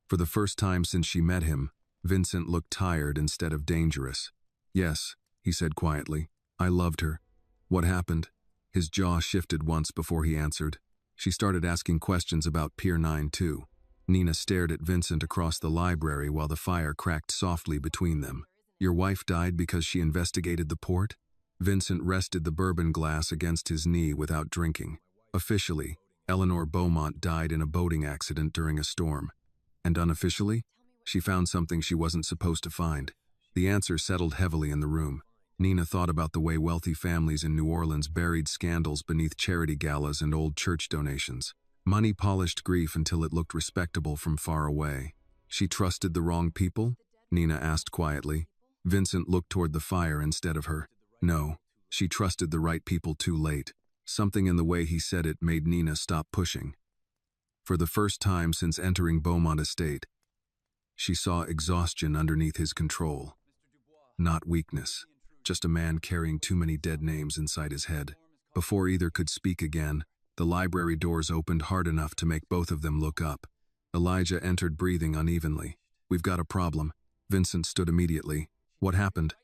For the first time since she met him, Vincent looked tired instead of dangerous. Yes, he said quietly. I loved her. What happened? His jaw shifted once before he answered. She started asking questions about Pier 9 too. Nina stared at Vincent across the library while the fire cracked softly between them. Your wife died because she investigated the port? Vincent rested the bourbon glass against his knee without drinking. Officially, Eleanor Beaumont died in a boating accident during a storm. And unofficially, she found something she wasn't supposed to find. The answer settled heavily in the room. Nina thought about the way wealthy families in New Orleans buried scandals beneath charity galas and old church donations. Money polished grief until it looked respectable from far away. She trusted the wrong people? Nina asked quietly. Vincent looked toward the fire instead of her. No, she trusted the right people too late. Something in the way he said it made Nina stop pushing. For the first time since entering Beaumont Estate, she saw exhaustion underneath his control. Not weakness, just a man carrying too many dead names inside his head. Before either could speak again, the library doors opened hard enough to make both of them look up. Elijah entered breathing unevenly. "We've got a problem." Vincent stood immediately. "What happened?"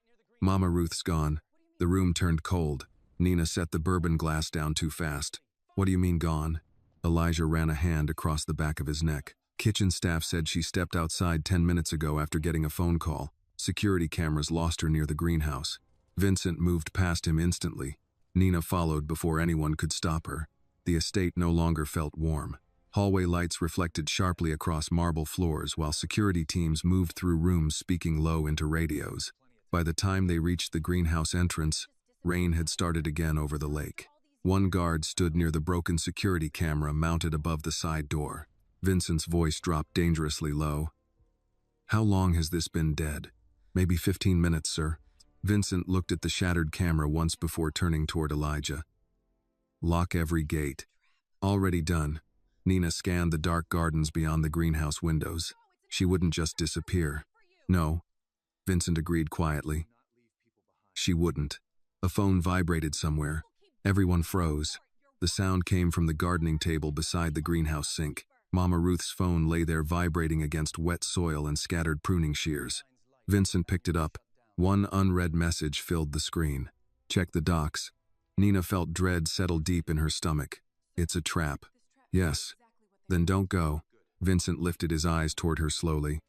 "Mama Ruth's gone." The room turned cold. Nina set the bourbon glass down too fast. "What do you mean gone?" Elijah ran a hand across the back of his neck. "Kitchen staff said she stepped outside 10 minutes ago after getting a phone call. Security cameras lost her near the greenhouse." Vincent moved past him instantly. Nina followed before anyone could stop her. The estate no longer felt warm. Hallway lights reflected sharply across marble floors while security teams moved through rooms speaking low into radios. By the time they reached the greenhouse entrance, rain had started again over the lake. One guard stood near the broken security camera mounted above the side door. Vincent's voice dropped dangerously low. "How long has this been dead?" "Maybe 15 minutes, sir." Vincent looked at the shattered camera once before turning toward Elijah. "Lock every gate." "Already done." Nina scanned the dark gardens beyond the greenhouse windows. She wouldn't just disappear. "No," Vincent agreed quietly. "She wouldn't." A phone vibrated somewhere. Everyone froze. The sound came from the gardening table beside the greenhouse sink. Mama Ruth's phone lay there vibrating against wet soil and scattered pruning shears. Vincent picked it up. One unread message filled the screen. "Check the docks." Nina felt dread settle deep in her stomach. "It's a trap." "Yes." "Then don't go." Vincent lifted his eyes toward her slowly.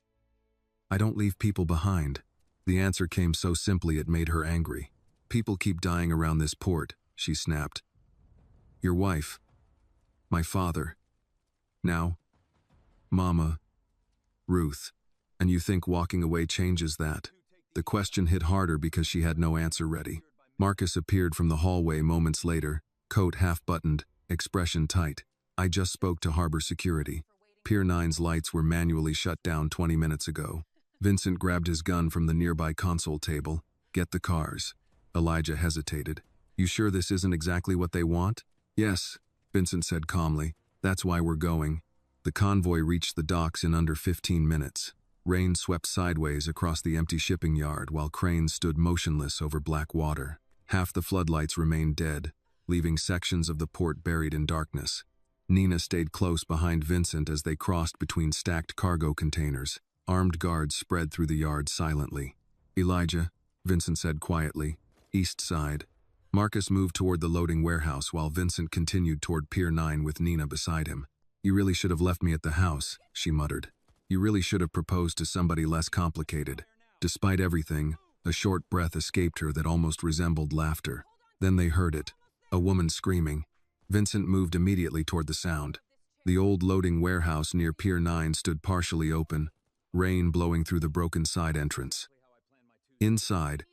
"I don't leave people behind." The answer came so simply it made her angry. "People keep dying around this port," she snapped. "Your wife. My father. Now, Mama Ruth. And you think walking away changes that?" The question hit harder because she had no answer ready. Marcus appeared from the hallway moments later, coat half-buttoned, expression tight. "I just spoke to Harbor Security. Pier 9's lights were manually shut down 20 minutes ago." Vincent grabbed his gun from the nearby console table. "Get the cars." Elijah hesitated. "You sure this isn't exactly what they want?" "Yes," Vincent said calmly. "That's why we're going." The convoy reached the docks in under 15 minutes. Rain swept sideways across the empty shipping yard while cranes stood motionless over black water. Half the floodlights remained dead, leaving sections of the port buried in darkness. Nina stayed close behind Vincent as they crossed between stacked cargo containers. Armed guards spread through the yard silently. "Elijah," Vincent said quietly. "East side." Marcus moved toward the loading warehouse while Vincent continued toward Pier 9 with Nina beside him. "You really should have left me at the house," she muttered. "You really should have proposed to somebody less complicated." Despite everything, a short breath escaped her that almost resembled laughter. Then they heard it, a woman screaming. Vincent moved immediately toward the sound. The old loading warehouse near Pier 9 stood partially open, rain blowing through the broken side entrance. Inside,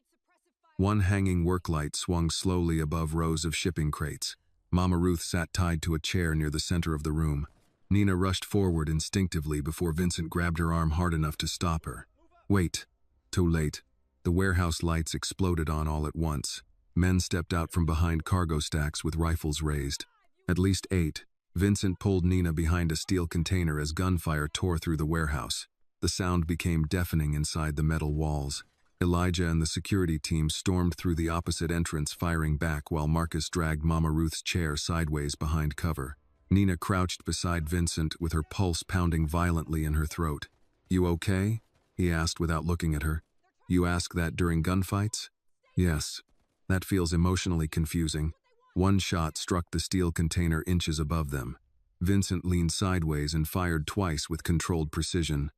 one hanging work light swung slowly above rows of shipping crates. Mama Ruth sat tied to a chair near the center of the room. Nina rushed forward instinctively before Vincent grabbed her arm hard enough to stop her. "Wait." Too late. The warehouse lights exploded on all at once. Men stepped out from behind cargo stacks with rifles raised. At least 8. Vincent pulled Nina behind a steel container as gunfire tore through the warehouse. The sound became deafening inside the metal walls. Elijah and the security team stormed through the opposite entrance, firing back while Marcus dragged Mama Ruth's chair sideways behind cover. Nina crouched beside Vincent with her pulse pounding violently in her throat. "You okay?" he asked without looking at her. "You ask that during gunfights?" "Yes." "That feels emotionally confusing." One shot struck the steel container inches above them. Vincent leaned sideways and fired twice with controlled precision.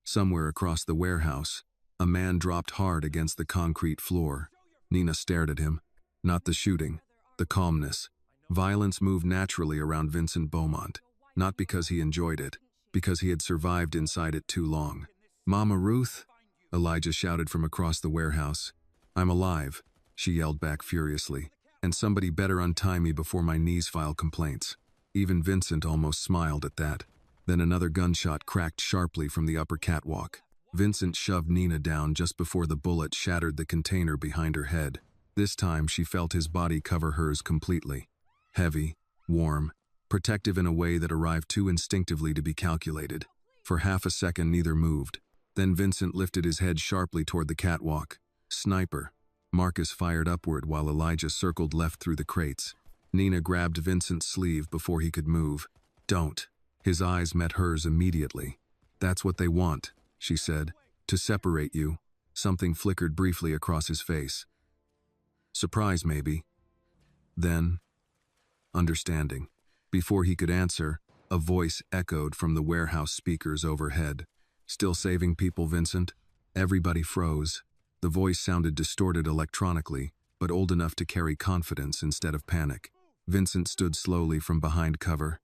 Somewhere across the warehouse, a man dropped hard against the concrete floor. Nina stared at him. Not the shooting, the calmness. Violence moved naturally around Vincent Beaumont, not because he enjoyed it, because he had survived inside it too long. "Mama Ruth?" Elijah shouted from across the warehouse. "I'm alive," she yelled back furiously. "And somebody better untie me before my knees file complaints." Even Vincent almost smiled at that. Then another gunshot cracked sharply from the upper catwalk. Vincent shoved Nina down just before the bullet shattered the container behind her head. This time she felt his body cover hers completely. Heavy, warm, protective in a way that arrived too instinctively to be calculated. For half a second, neither moved. Then Vincent lifted his head sharply toward the catwalk. Sniper. Marcus fired upward while Elijah circled left through the crates. Nina grabbed Vincent's sleeve before he could move. Don't. His eyes met hers immediately. That's what they want, she said. To separate you. Something flickered briefly across his face. Surprise, maybe. Then, understanding. Before he could answer, a voice echoed from the warehouse speakers overhead. Still saving people, Vincent? Everybody froze. The voice sounded distorted electronically, but old enough to carry confidence instead of panic. Vincent stood slowly from behind cover.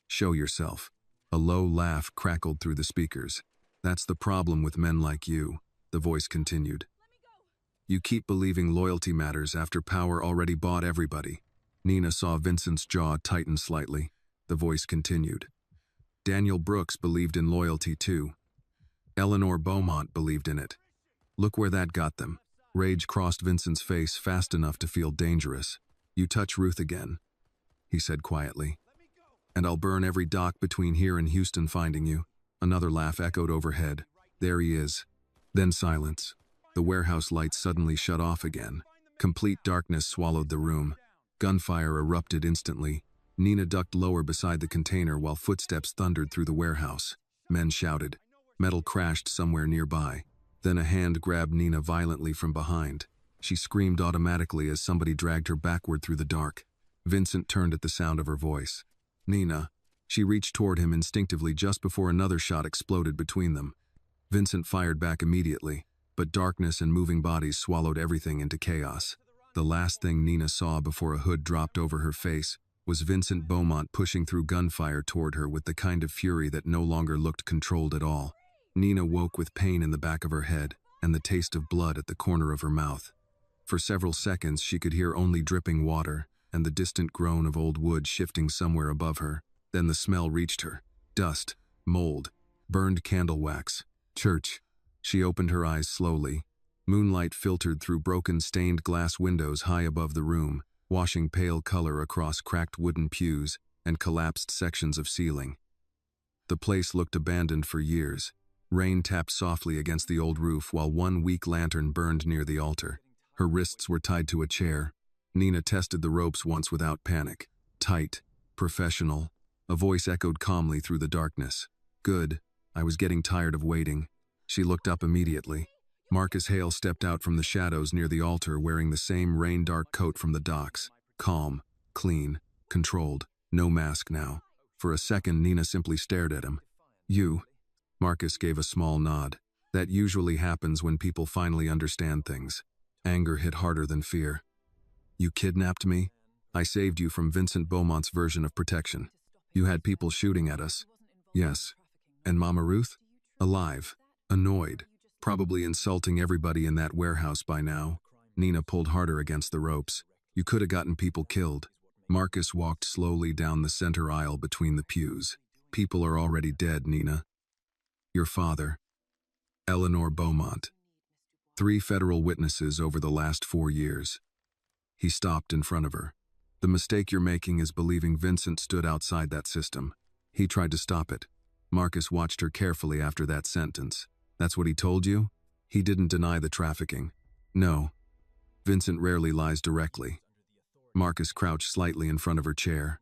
Show yourself. A low laugh crackled through the speakers. That's the problem with men like you, the voice continued. You keep believing loyalty matters after power already bought everybody. Nina saw Vincent's jaw tighten slightly. The voice continued. Daniel Brooks believed in loyalty too. Eleanor Beaumont believed in it. Look where that got them. Rage crossed Vincent's face fast enough to feel dangerous. You touch Ruth again, he said quietly. And I'll burn every dock between here and Houston finding you. Another laugh echoed overhead. There he is. Then silence. The warehouse lights suddenly shut off again. Complete darkness swallowed the room. Gunfire erupted instantly. Nina ducked lower beside the container while footsteps thundered through the warehouse. Men shouted. Metal crashed somewhere nearby. Then a hand grabbed Nina violently from behind. She screamed automatically as somebody dragged her backward through the dark. Vincent turned at the sound of her voice. Nina. She reached toward him instinctively just before another shot exploded between them. Vincent fired back immediately, but darkness and moving bodies swallowed everything into chaos. The last thing Nina saw before a hood dropped over her face was Vincent Beaumont pushing through gunfire toward her with the kind of fury that no longer looked controlled at all. Nina woke with pain in the back of her head and the taste of blood at the corner of her mouth. For several seconds she could hear only dripping water and the distant groan of old wood shifting somewhere above her. Then the smell reached her. Dust, mold, burned candle wax, church. She opened her eyes slowly. Moonlight filtered through broken stained glass windows high above the room, washing pale color across cracked wooden pews and collapsed sections of ceiling. The place looked abandoned for years. Rain tapped softly against the old roof while one weak lantern burned near the altar. Her wrists were tied to a chair. Nina tested the ropes once without panic. Tight, professional. A voice echoed calmly through the darkness. Good. I was getting tired of waiting. She looked up immediately. Marcus Hale stepped out from the shadows near the altar wearing the same rain-dark coat from the docks. Calm, clean, controlled. No mask now. For a second, Nina simply stared at him. You. Marcus gave a small nod. That usually happens when people finally understand things. Anger hit harder than fear. You kidnapped me? I saved you from Vincent Beaumont's version of protection. You had people shooting at us. Yes. And Mama Ruth? Alive. Annoyed. Probably insulting everybody in that warehouse by now. Nina pulled harder against the ropes. You could have gotten people killed. Marcus walked slowly down the center aisle between the pews. People are already dead, Nina. Your father. Eleanor Beaumont. 3 federal witnesses over the last 4 years. He stopped in front of her. The mistake you're making is believing Vincent stood outside that system. He tried to stop it. Marcus watched her carefully after that sentence. That's what he told you? He didn't deny the trafficking. No. Vincent rarely lies directly. Marcus crouched slightly in front of her chair.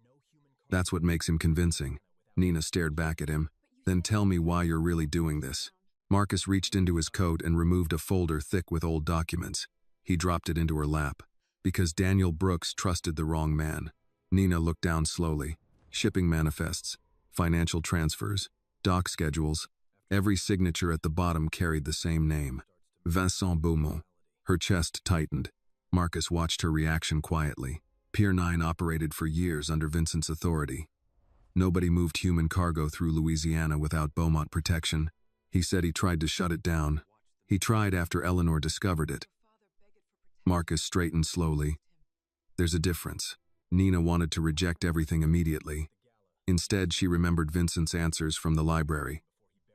That's what makes him convincing. Nina stared back at him. Then tell me why you're really doing this. Marcus reached into his coat and removed a folder thick with old documents. He dropped it into her lap. Because Daniel Brooks trusted the wrong man. Nina looked down slowly. Shipping manifests, financial transfers, dock schedules. Every signature at the bottom carried the same name. Vincent Beaumont. Her chest tightened. Marcus watched her reaction quietly. Pier 9 operated for years under Vincent's authority. Nobody moved human cargo through Louisiana without Beaumont protection. He said he tried to shut it down. He tried after Eleanor discovered it. Marcus straightened slowly. There's a difference. Nina wanted to reject everything immediately. Instead, she remembered Vincent's answers from the library.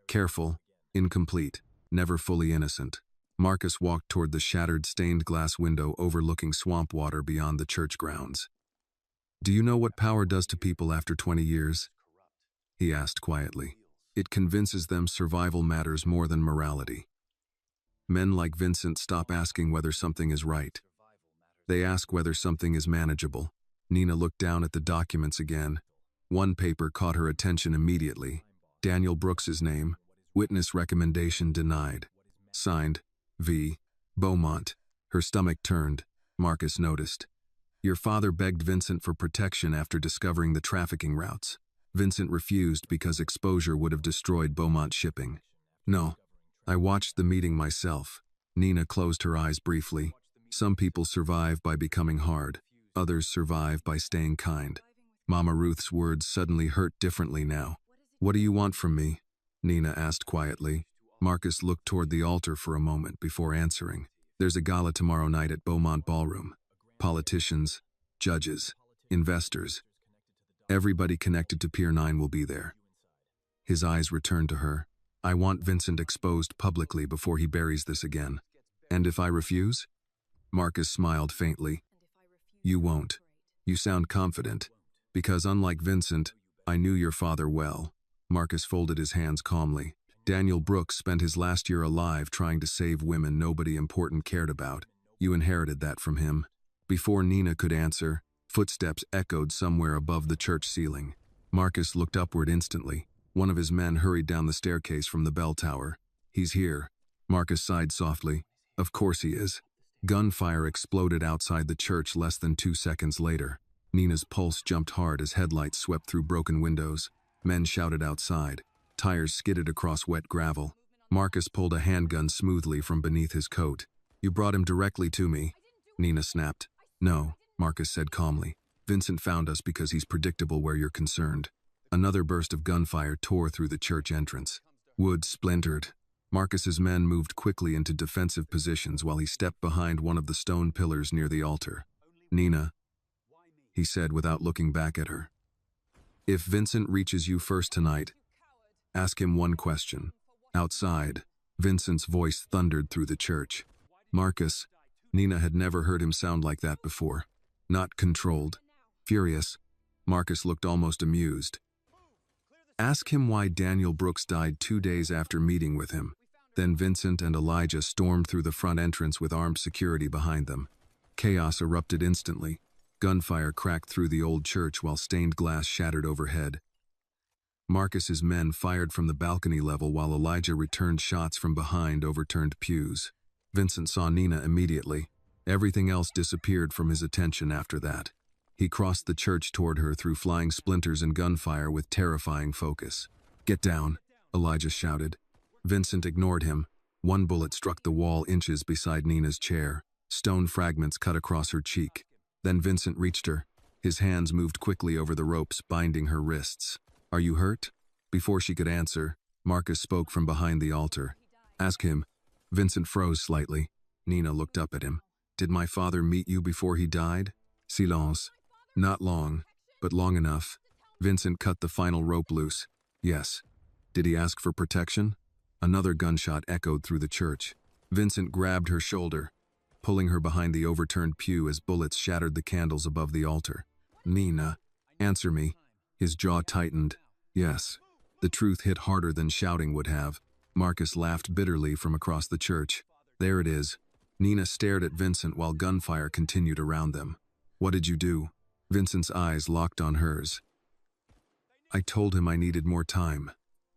Careful, incomplete, never fully innocent. Marcus walked toward the shattered stained glass window overlooking swamp water beyond the church grounds. Do you know what power does to people after 20 years? He asked quietly. It convinces them survival matters more than morality. Men like Vincent stop asking whether something is right. They ask whether something is manageable. Nina looked down at the documents again. One paper caught her attention immediately. Daniel Brooks's name. Witness recommendation denied. Signed, V. Beaumont. Her stomach turned. Marcus noticed. Your father begged Vincent for protection after discovering the trafficking routes. Vincent refused because exposure would have destroyed Beaumont shipping. No, I watched the meeting myself. Nina closed her eyes briefly. Some people survive by becoming hard. Others survive by staying kind. Mama Ruth's words suddenly hurt differently now. What do you want from me? Nina asked quietly. Marcus looked toward the altar for a moment before answering. There's a gala tomorrow night at Beaumont Ballroom. Politicians, judges, investors. Everybody connected to Pier 9 will be there. His eyes returned to her. I want Vincent exposed publicly before he buries this again. And if I refuse? Marcus smiled faintly. You won't. You sound confident. Because unlike Vincent, I knew your father well. Marcus folded his hands calmly. Daniel Brooks spent his last year alive trying to save women nobody important cared about. You inherited that from him. Before Nina could answer, footsteps echoed somewhere above the church ceiling. Marcus looked upward instantly. One of his men hurried down the staircase from the bell tower. He's here. Marcus sighed softly. Of course he is. Gunfire exploded outside the church less than 2 seconds later. Nina's pulse jumped hard as headlights swept through broken windows. Men shouted outside. Tires skidded across wet gravel. Marcus pulled a handgun smoothly from beneath his coat. You brought him directly to me, Nina snapped. No, Marcus said calmly. Vincent found us because he's predictable where you're concerned. Another burst of gunfire tore through the church entrance. Wood splintered. Marcus's men moved quickly into defensive positions while he stepped behind one of the stone pillars near the altar. Nina, he said without looking back at her. If Vincent reaches you first tonight, ask him one question. Outside, Vincent's voice thundered through the church. Marcus, Nina had never heard him sound like that before. Not controlled. Furious. Marcus looked almost amused. Ask him why Daniel Brooks died 2 days after meeting with him. Then Vincent and Elijah stormed through the front entrance with armed security behind them. Chaos erupted instantly. Gunfire cracked through the old church while stained glass shattered overhead. Marcus's men fired from the balcony level while Elijah returned shots from behind overturned pews. Vincent saw Nina immediately. Everything else disappeared from his attention after that. He crossed the church toward her through flying splinters and gunfire with terrifying focus. Get down, Elijah shouted. Vincent ignored him. One bullet struck the wall inches beside Nina's chair. Stone fragments cut across her cheek. Then Vincent reached her. His hands moved quickly over the ropes, binding her wrists. Are you hurt? Before she could answer, Marcus spoke from behind the altar. Ask him. Vincent froze slightly. Nina looked up at him. Did my father meet you before he died? Silence. Not long, but long enough. Vincent cut the final rope loose. Yes. Did he ask for protection? Another gunshot echoed through the church. Vincent grabbed her shoulder, pulling her behind the overturned pew as bullets shattered the candles above the altar. Nina, answer me. His jaw tightened. Yes. The truth hit harder than shouting would have. Marcus laughed bitterly from across the church. There it is. Nina stared at Vincent while gunfire continued around them. What did you do? Vincent's eyes locked on hers. I told him I needed more time.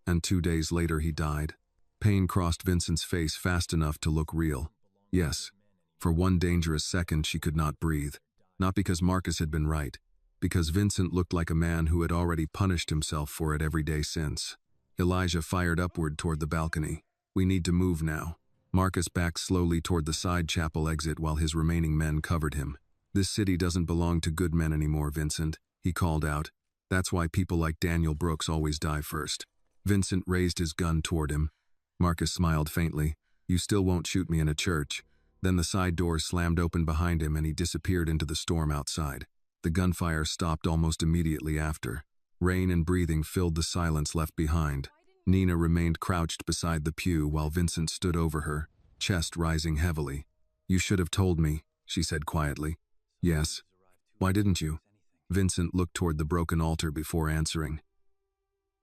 And 2 days later he died. Pain crossed Vincent's face fast enough to look real. Yes. For one dangerous second she could not breathe. Not because Marcus had been right. Because Vincent looked like a man who had already punished himself for it every day since. Elijah fired upward toward the balcony. We need to move now. Marcus backed slowly toward the side chapel exit while his remaining men covered him. This city doesn't belong to good men anymore, Vincent, he called out. That's why people like Daniel Brooks always die first. Vincent raised his gun toward him. Marcus smiled faintly. You still won't shoot me in a church. Then the side door slammed open behind him and he disappeared into the storm outside. The gunfire stopped almost immediately after. Rain and breathing filled the silence left behind. Nina remained crouched beside the pew while Vincent stood over her, chest rising heavily. You should have told me, she said quietly. Yes. Why didn't you? Vincent looked toward the broken altar before answering.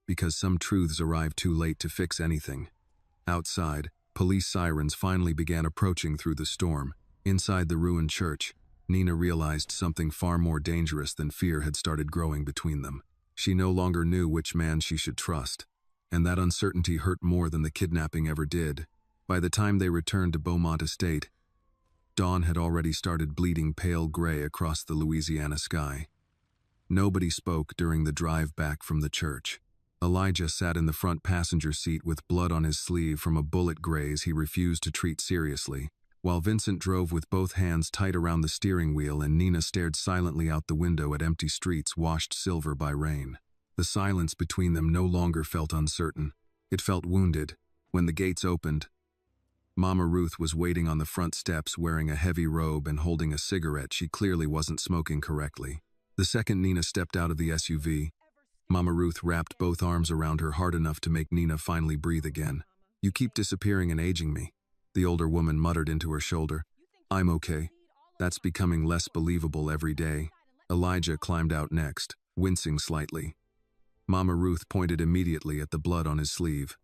Because some truths arrive too late to fix anything. Outside, police sirens finally began approaching through the storm. Inside the ruined church, Nina realized something far more dangerous than fear had started growing between them. She no longer knew which man she should trust, and that uncertainty hurt more than the kidnapping ever did. By the time they returned to Beaumont Estate, dawn had already started bleeding pale gray across the Louisiana sky. Nobody spoke during the drive back from the church. Elijah sat in the front passenger seat with blood on his sleeve from a bullet graze he refused to treat seriously, while Vincent drove with both hands tight around the steering wheel and Nina stared silently out the window at empty streets washed silver by rain. The silence between them no longer felt uncertain. It felt wounded. When the gates opened, Mama Ruth was waiting on the front steps wearing a heavy robe and holding a cigarette she clearly wasn't smoking correctly. The second Nina stepped out of the SUV, Mama Ruth wrapped both arms around her hard enough to make Nina finally breathe again. "You keep disappearing and aging me," the older woman muttered into her shoulder. "I'm okay. That's becoming less believable every day." Elijah climbed out next, wincing slightly. Mama Ruth pointed immediately at the blood on his sleeve.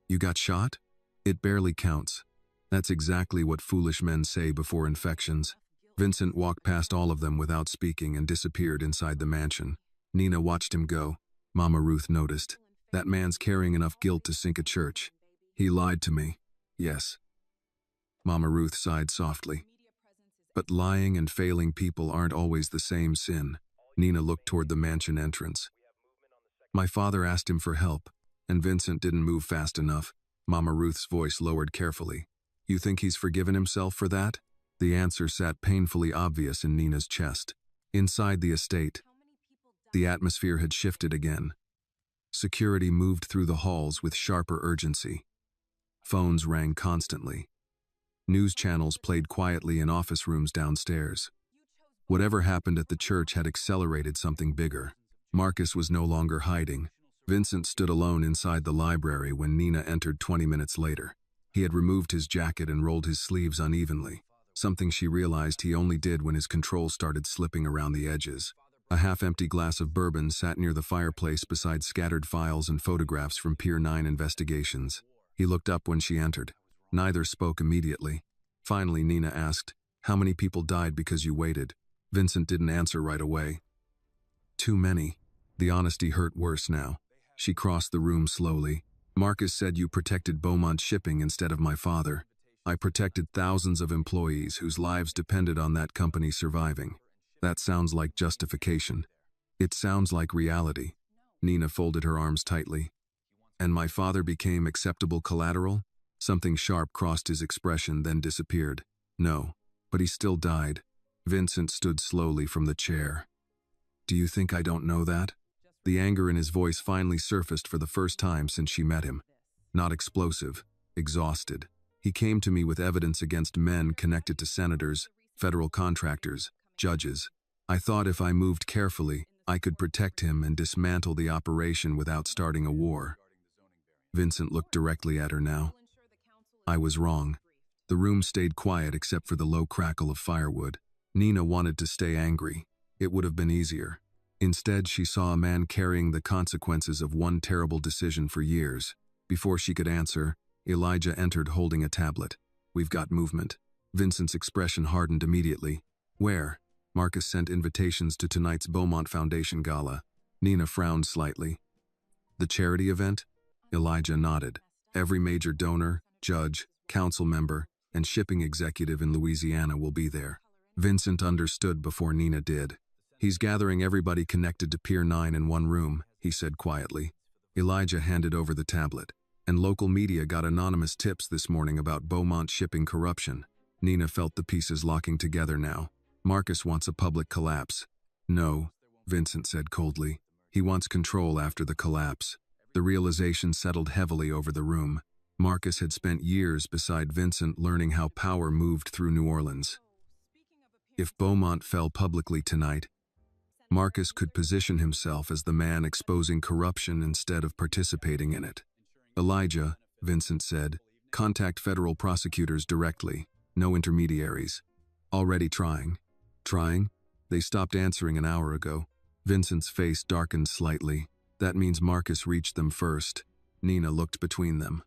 "You got shot? It barely counts." That's exactly what foolish men say before infections. Vincent walked past all of them without speaking and disappeared inside the mansion. Nina watched him go. Mama Ruth noticed. "That man's carrying enough guilt to sink a church. He lied to me." "Yes." Mama Ruth sighed softly. "But lying and failing people aren't always the same sin." Nina looked toward the mansion entrance. "My father asked him for help, and Vincent didn't move fast enough." Mama Ruth's voice lowered carefully. "You think he's forgiven himself for that?" The answer sat painfully obvious in Nina's chest. Inside the estate, the atmosphere had shifted again. Security moved through the halls with sharper urgency. Phones rang constantly. News channels played quietly in office rooms downstairs. Whatever happened at the church had accelerated something bigger. Marcus was no longer hiding. Vincent stood alone inside the library when Nina entered 20 minutes later. He had removed his jacket and rolled his sleeves unevenly, something she realized he only did when his control started slipping around the edges. A half-empty glass of bourbon sat near the fireplace beside scattered files and photographs from Pier 9 investigations. He looked up when she entered. Neither spoke immediately. Finally, Nina asked, "How many people died because you waited?" Vincent didn't answer right away. "Too many." The honesty hurt worse now. She crossed the room slowly. "Marcus said you protected Beaumont Shipping instead of my father. I protected thousands of employees whose lives depended on that company surviving. That sounds like justification. It sounds like reality." Nina folded her arms tightly. "And my father became acceptable collateral?" Something sharp crossed his expression, then disappeared. "No, but he still died." Vincent stood slowly from the chair. "Do you think I don't know that?" The anger in his voice finally surfaced for the first time since she met him. Not explosive, exhausted. "He came to me with evidence against men connected to senators, federal contractors, judges. I thought if I moved carefully, I could protect him and dismantle the operation without starting a war." Vincent looked directly at her now. "I was wrong." The room stayed quiet except for the low crackle of firewood. Nina wanted to stay angry. It would have been easier. Instead, she saw a man carrying the consequences of one terrible decision for years. Before she could answer, Elijah entered holding a tablet. "We've got movement." Vincent's expression hardened immediately. "Where?" "Marcus sent invitations to tonight's Beaumont Foundation Gala." Nina frowned slightly. "The charity event?" Elijah nodded. "Every major donor, judge, council member, and shipping executive in Louisiana will be there." Vincent understood before Nina did. "He's gathering everybody connected to Pier 9 in one room," he said quietly. Elijah handed over the tablet. "And local media got anonymous tips this morning about Beaumont shipping corruption." Nina felt the pieces locking together now. "Marcus wants a public collapse." "No," Vincent said coldly. "He wants control after the collapse." The realization settled heavily over the room. Marcus had spent years beside Vincent learning how power moved through New Orleans. If Beaumont fell publicly tonight, Marcus could position himself as the man exposing corruption instead of participating in it. "Elijah," Vincent said, "contact federal prosecutors directly. No intermediaries." "Already trying." "Trying?" They stopped answering an hour ago. Vincent's face darkened slightly. That means Marcus reached them first. Nina looked between them.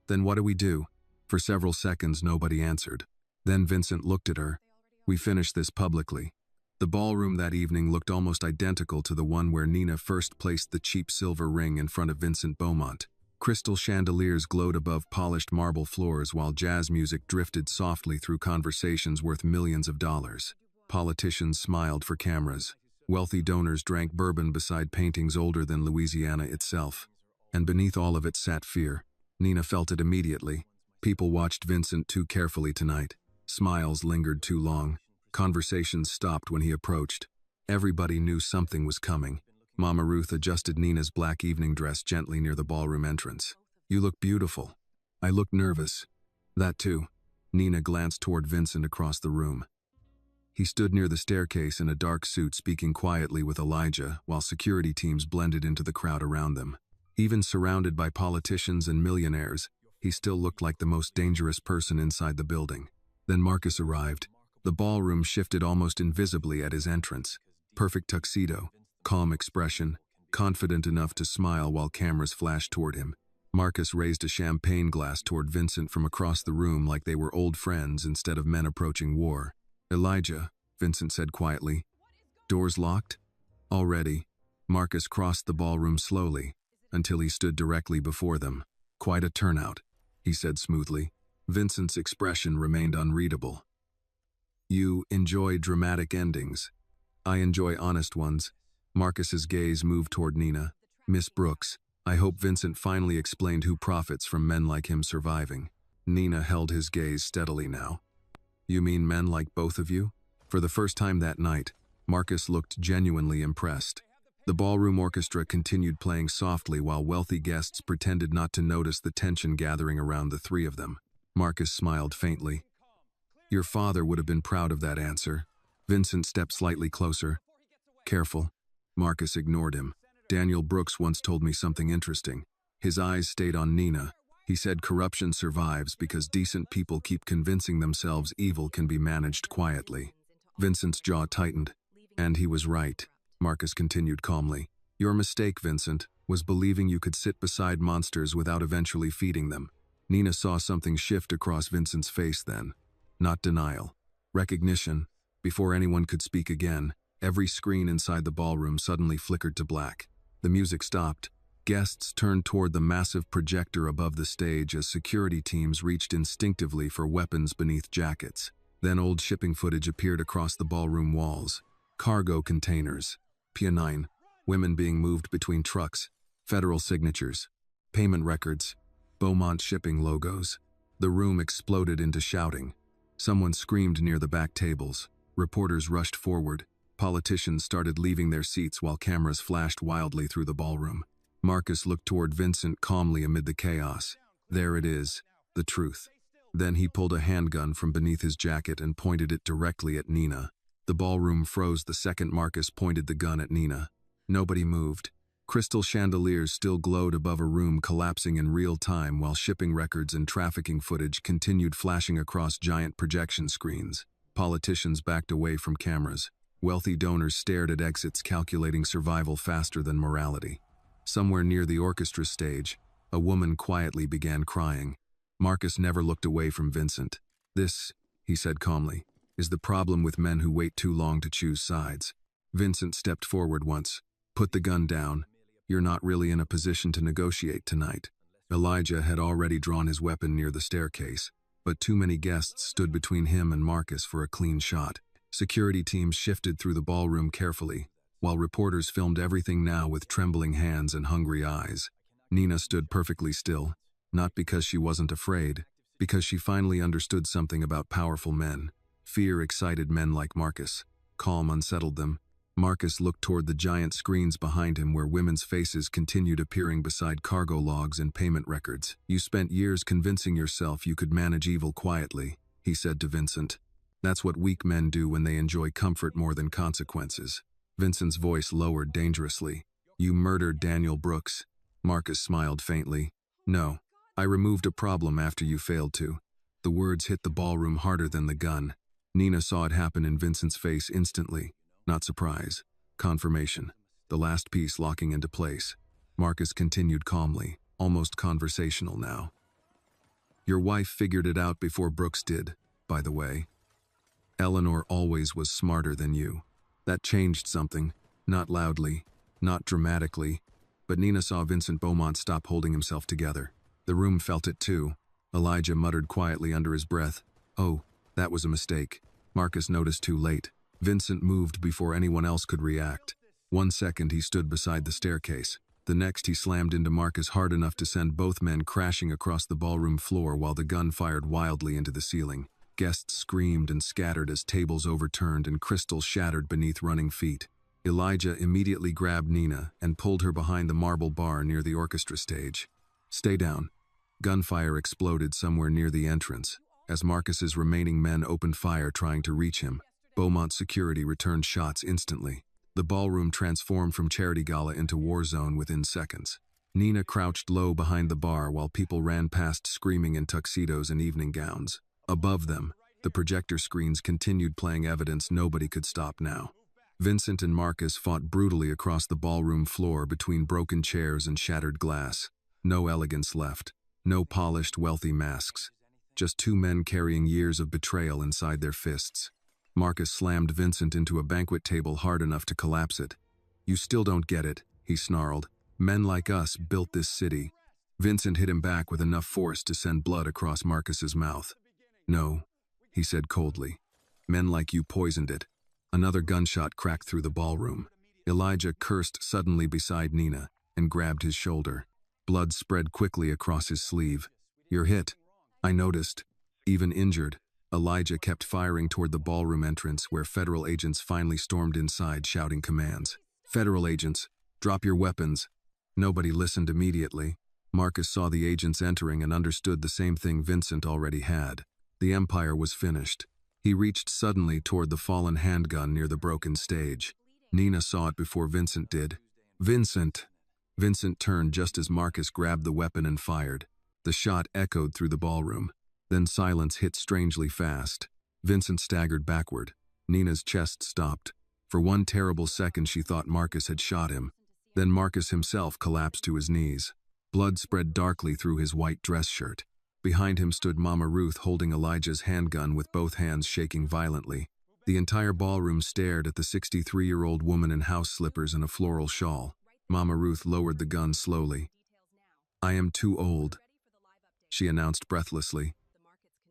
Then what do we do? For several seconds, nobody answered. Then Vincent looked at her. We finished this publicly. The ballroom that evening looked almost identical to the one where Nina first placed the cheap silver ring in front of Vincent Beaumont. Crystal chandeliers glowed above polished marble floors while jazz music drifted softly through conversations worth millions of dollars. Politicians smiled for cameras. Wealthy donors drank bourbon beside paintings older than Louisiana itself. And beneath all of it sat fear. Nina felt it immediately. People watched Vincent too carefully tonight. Smiles lingered too long. Conversations stopped when he approached. Everybody knew something was coming. Mama Ruth adjusted Nina's black evening dress gently near the ballroom entrance. You look beautiful. I looked nervous. That too. Nina glanced toward Vincent across the room. He stood near the staircase in a dark suit speaking quietly with Elijah while security teams blended into the crowd around them. Even surrounded by politicians and millionaires, he still looked like the most dangerous person inside the building. Then Marcus arrived. The ballroom shifted almost invisibly at his entrance. Perfect tuxedo, calm expression, confident enough to smile while cameras flashed toward him. Marcus raised a champagne glass toward Vincent from across the room like they were old friends instead of men approaching war. Elijah, Vincent said quietly. Doors locked? Already. Marcus crossed the ballroom slowly until he stood directly before them. Quite a turnout, he said smoothly. Vincent's expression remained unreadable. You enjoy dramatic endings. I enjoy honest ones. Marcus's gaze moved toward Nina. Miss Brooks, I hope Vincent finally explained who profits from men like him surviving. Nina held his gaze steadily now. You mean men like both of you? For the first time that night, Marcus looked genuinely impressed. The ballroom orchestra continued playing softly while wealthy guests pretended not to notice the tension gathering around the three of them. Marcus smiled faintly. Your father would have been proud of that answer. Vincent stepped slightly closer. Careful. Marcus ignored him. Daniel Brooks once told me something interesting. His eyes stayed on Nina. He said corruption survives because decent people keep convincing themselves evil can be managed quietly. Vincent's jaw tightened. And he was right, Marcus continued calmly. Your mistake, Vincent, was believing you could sit beside monsters without eventually feeding them. Nina saw something shift across Vincent's face then. Not denial. Recognition. Before anyone could speak again, every screen inside the ballroom suddenly flickered to black. The music stopped. Guests turned toward the massive projector above the stage as security teams reached instinctively for weapons beneath jackets. Then old shipping footage appeared across the ballroom walls. Cargo containers, P9, women being moved between trucks, federal signatures, payment records, Beaumont shipping logos. The room exploded into shouting. Someone screamed near the back tables. Reporters rushed forward. Politicians started leaving their seats while cameras flashed wildly through the ballroom. Marcus looked toward Vincent calmly amid the chaos. There it is, the truth. Then he pulled a handgun from beneath his jacket and pointed it directly at Nina. The ballroom froze the second Marcus pointed the gun at Nina. Nobody moved. Crystal chandeliers still glowed above a room collapsing in real time while shipping records and trafficking footage continued flashing across giant projection screens. Politicians backed away from cameras. Wealthy donors stared at exits calculating survival faster than morality. Somewhere near the orchestra stage, a woman quietly began crying. Marcus never looked away from Vincent. This, he said calmly, is the problem with men who wait too long to choose sides. Vincent stepped forward once. Put the gun down. You're not really in a position to negotiate tonight. Elijah had already drawn his weapon near the staircase, but too many guests stood between him and Marcus for a clean shot. Security teams shifted through the ballroom carefully, while reporters filmed everything now with trembling hands and hungry eyes. Nina stood perfectly still, not because she wasn't afraid, because she finally understood something about powerful men. Fear excited men like Marcus. Calm unsettled them. Marcus looked toward the giant screens behind him where women's faces continued appearing beside cargo logs and payment records. You spent years convincing yourself you could manage evil quietly, he said to Vincent. That's what weak men do when they enjoy comfort more than consequences. Vincent's voice lowered dangerously. You murdered Daniel Brooks. Marcus smiled faintly. No, I removed a problem after you failed to. The words hit the ballroom harder than the gun. Nina saw it happen in Vincent's face instantly. Not surprise. Confirmation. The last piece locking into place. Marcus continued calmly, almost conversational now. Your wife figured it out before Brooks did, by the way. Eleanor always was smarter than you. That changed something. Not loudly, not dramatically, but Nina saw Vincent Beaumont stop holding himself together. The room felt it too. Elijah muttered quietly under his breath, "Oh, that was a mistake." Marcus noticed too late. Vincent moved before anyone else could react. 1 second he stood beside the staircase. The next he slammed into Marcus hard enough to send both men crashing across the ballroom floor while the gun fired wildly into the ceiling. Guests screamed and scattered as tables overturned and crystals shattered beneath running feet. Elijah immediately grabbed Nina and pulled her behind the marble bar near the orchestra stage. "Stay down." Gunfire exploded somewhere near the entrance. As Marcus's remaining men opened fire trying to reach him, Beaumont's security returned shots instantly. The ballroom transformed from charity gala into war zone within seconds. Nina crouched low behind the bar while people ran past screaming in tuxedos and evening gowns. Above them, the projector screens continued playing evidence nobody could stop now. Vincent and Marcus fought brutally across the ballroom floor between broken chairs and shattered glass. No elegance left. No polished, wealthy masks. Just two men carrying years of betrayal inside their fists. Marcus slammed Vincent into a banquet table hard enough to collapse it. "You still don't get it," he snarled. "Men like us built this city." Vincent hit him back with enough force to send blood across Marcus's mouth. "No," he said coldly. "Men like you poisoned it." Another gunshot cracked through the ballroom. Elijah cursed suddenly beside Nina and grabbed his shoulder. Blood spread quickly across his sleeve. "You're hit." I noticed. Even injured, Elijah kept firing toward the ballroom entrance where federal agents finally stormed inside shouting commands. "Federal agents, drop your weapons." Nobody listened immediately. Marcus saw the agents entering and understood the same thing Vincent already had. The Empire was finished. He reached suddenly toward the fallen handgun near the broken stage. Nina saw it before Vincent did. "Vincent!" Vincent turned just as Marcus grabbed the weapon and fired. The shot echoed through the ballroom. Then silence hit strangely fast. Vincent staggered backward. Nina's chest stopped. For one terrible second she thought Marcus had shot him. Then Marcus himself collapsed to his knees. Blood spread darkly through his white dress shirt. Behind him stood Mama Ruth holding Elijah's handgun with both hands shaking violently. The entire ballroom stared at the 63-year-old woman in house slippers and a floral shawl. Mama Ruth lowered the gun slowly. "I am too old," she announced breathlessly,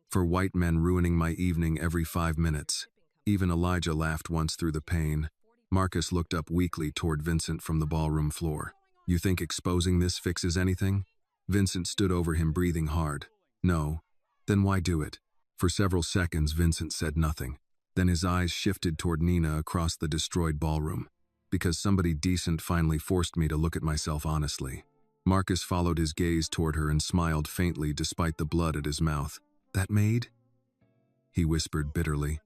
"for white men ruining my evening every 5 minutes." Even Elijah laughed once through the pain. Marcus looked up weakly toward Vincent from the ballroom floor. "You think exposing this fixes anything?" Vincent stood over him breathing hard. "No." "Then why do it?" For several seconds Vincent said nothing. Then his eyes shifted toward Nina across the destroyed ballroom. "Because somebody decent finally forced me to look at myself honestly." Marcus followed his gaze toward her and smiled faintly despite the blood at his mouth. "That maid?" he whispered bitterly.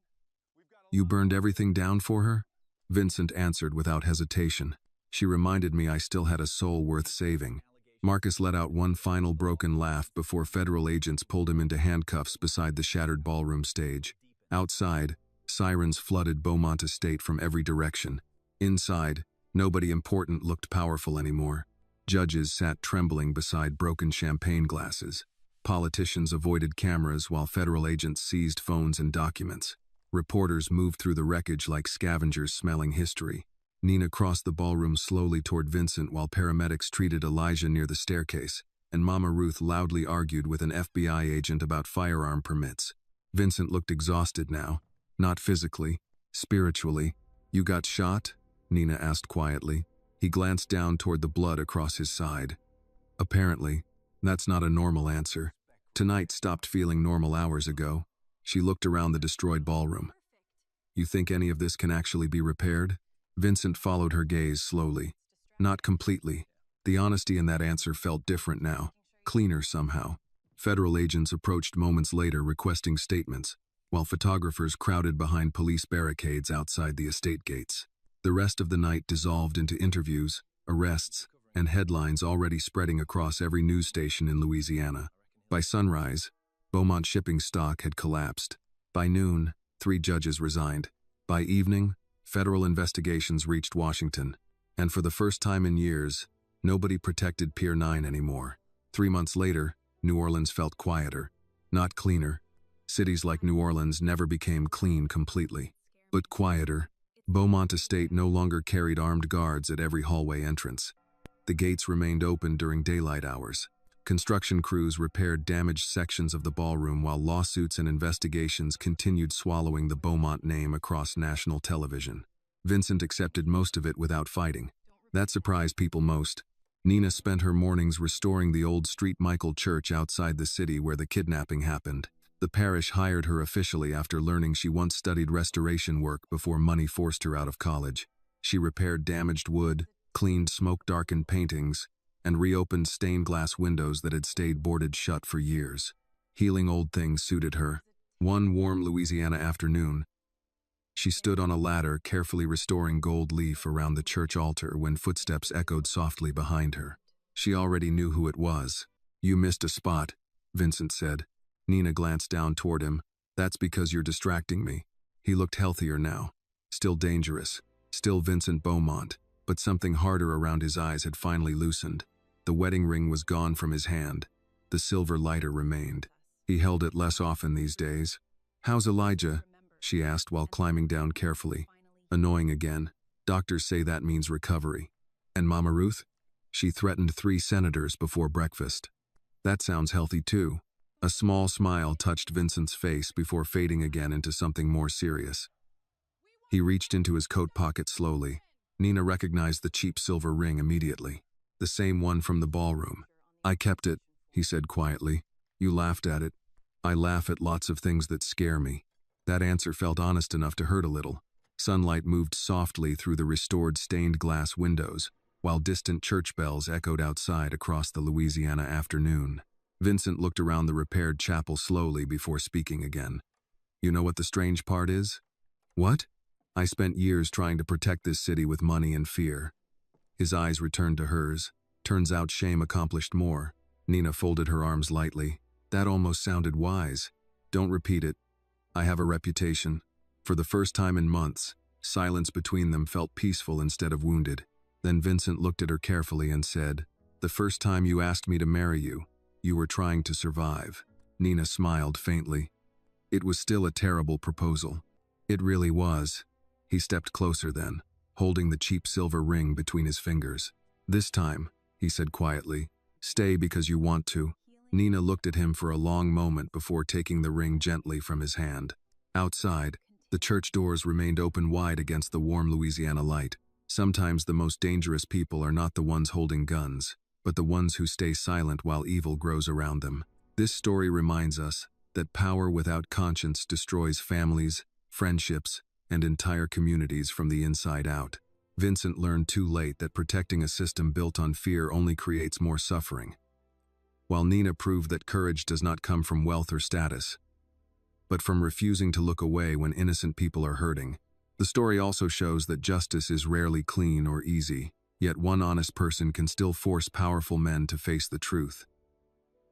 "You burned everything down for her?" Vincent answered without hesitation. "She reminded me I still had a soul worth saving." Marcus let out one final broken laugh before federal agents pulled him into handcuffs beside the shattered ballroom stage. Outside, sirens flooded Beaumont Estate from every direction. Inside, nobody important looked powerful anymore. Judges sat trembling beside broken champagne glasses. Politicians avoided cameras while federal agents seized phones and documents. Reporters moved through the wreckage like scavengers smelling history. Nina crossed the ballroom slowly toward Vincent while paramedics treated Elijah near the staircase, and Mama Ruth loudly argued with an FBI agent about firearm permits. Vincent looked exhausted now, not physically, spiritually. "You got shot?" Nina asked quietly. He glanced down toward the blood across his side. "Apparently, that's not a normal answer. Tonight stopped feeling normal hours ago." She looked around the destroyed ballroom. "You think any of this can actually be repaired?" Vincent followed her gaze slowly. "Not completely." The honesty in that answer felt different now, cleaner somehow. Federal agents approached moments later requesting statements, while photographers crowded behind police barricades outside the estate gates. The rest of the night dissolved into interviews, arrests, and headlines already spreading across every news station in Louisiana. By sunrise, Beaumont shipping stock had collapsed. By noon, 3 judges resigned. By evening, Federal investigations reached Washington, and for the first time in years, nobody protected Pier 9 anymore. 3 months later, New Orleans felt quieter, not cleaner. Cities like New Orleans never became clean completely, but quieter. Beaumont Estate no longer carried armed guards at every hallway entrance. The gates remained open during daylight hours. Construction crews repaired damaged sections of the ballroom while lawsuits and investigations continued swallowing the Beaumont name across national television. Vincent accepted most of it without fighting. That surprised people most. Nina spent her mornings restoring the old St. Michael Church outside the city where the kidnapping happened. The parish hired her officially after learning she once studied restoration work before money forced her out of college. She repaired damaged wood, cleaned smoke-darkened paintings, and reopened stained glass windows that had stayed boarded shut for years. Healing old things suited her. One warm Louisiana afternoon, she stood on a ladder carefully restoring gold leaf around the church altar when footsteps echoed softly behind her. She already knew who it was. "You missed a spot," Vincent said. Nina glanced down toward him. "That's because you're distracting me." He looked healthier now. Still dangerous. Still Vincent Beaumont, but something harder around his eyes had finally loosened. The wedding ring was gone from his hand. The silver lighter remained. He held it less often these days. "How's Elijah?" she asked while climbing down carefully. "Annoying again. Doctors say that means recovery." "And Mama Ruth?" She threatened 3 senators before breakfast. "That sounds healthy too." A small smile touched Vincent's face before fading again into something more serious. He reached into his coat pocket slowly. Nina recognized the cheap silver ring immediately. The same one from the ballroom. "I kept it," he said quietly. "You laughed at it. I laugh at lots of things that scare me." That answer felt honest enough to hurt a little. Sunlight moved softly through the restored stained glass windows, while distant church bells echoed outside across the Louisiana afternoon. Vincent looked around the repaired chapel slowly before speaking again. "You know what the strange part is?" "What?" "I spent years trying to protect this city with money and fear." His eyes returned to hers. "Turns out shame accomplished more." Nina folded her arms lightly. "That almost sounded wise." "Don't repeat it. I have a reputation." For the first time in months, silence between them felt peaceful instead of wounded. Then Vincent looked at her carefully and said, "The first time you asked me to marry you, you were trying to survive." Nina smiled faintly. It was still a terrible proposal. It really was. He stepped closer then, holding the cheap silver ring between his fingers. "This time," he said quietly, "stay because you want to." Nina looked at him for a long moment before taking the ring gently from his hand. Outside, the church doors remained open wide against the warm Louisiana light. Sometimes the most dangerous people are not the ones holding guns, but the ones who stay silent while evil grows around them. This story reminds us that power without conscience destroys families, friendships, and entire communities from the inside out. Vincent learned too late that protecting a system built on fear only creates more suffering, while Nina proved that courage does not come from wealth or status, but from refusing to look away when innocent people are hurting. The story also shows that justice is rarely clean or easy, yet one honest person can still force powerful men to face the truth.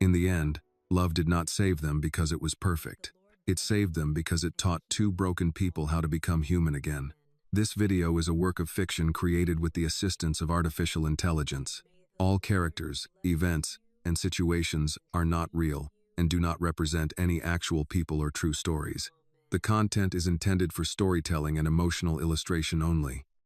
In the end, love did not save them because it was perfect. It saved them because it taught 2 broken people how to become human again. This video is a work of fiction created with the assistance of artificial intelligence. All characters, events, and situations are not real and do not represent any actual people or true stories. The content is intended for storytelling and emotional illustration only.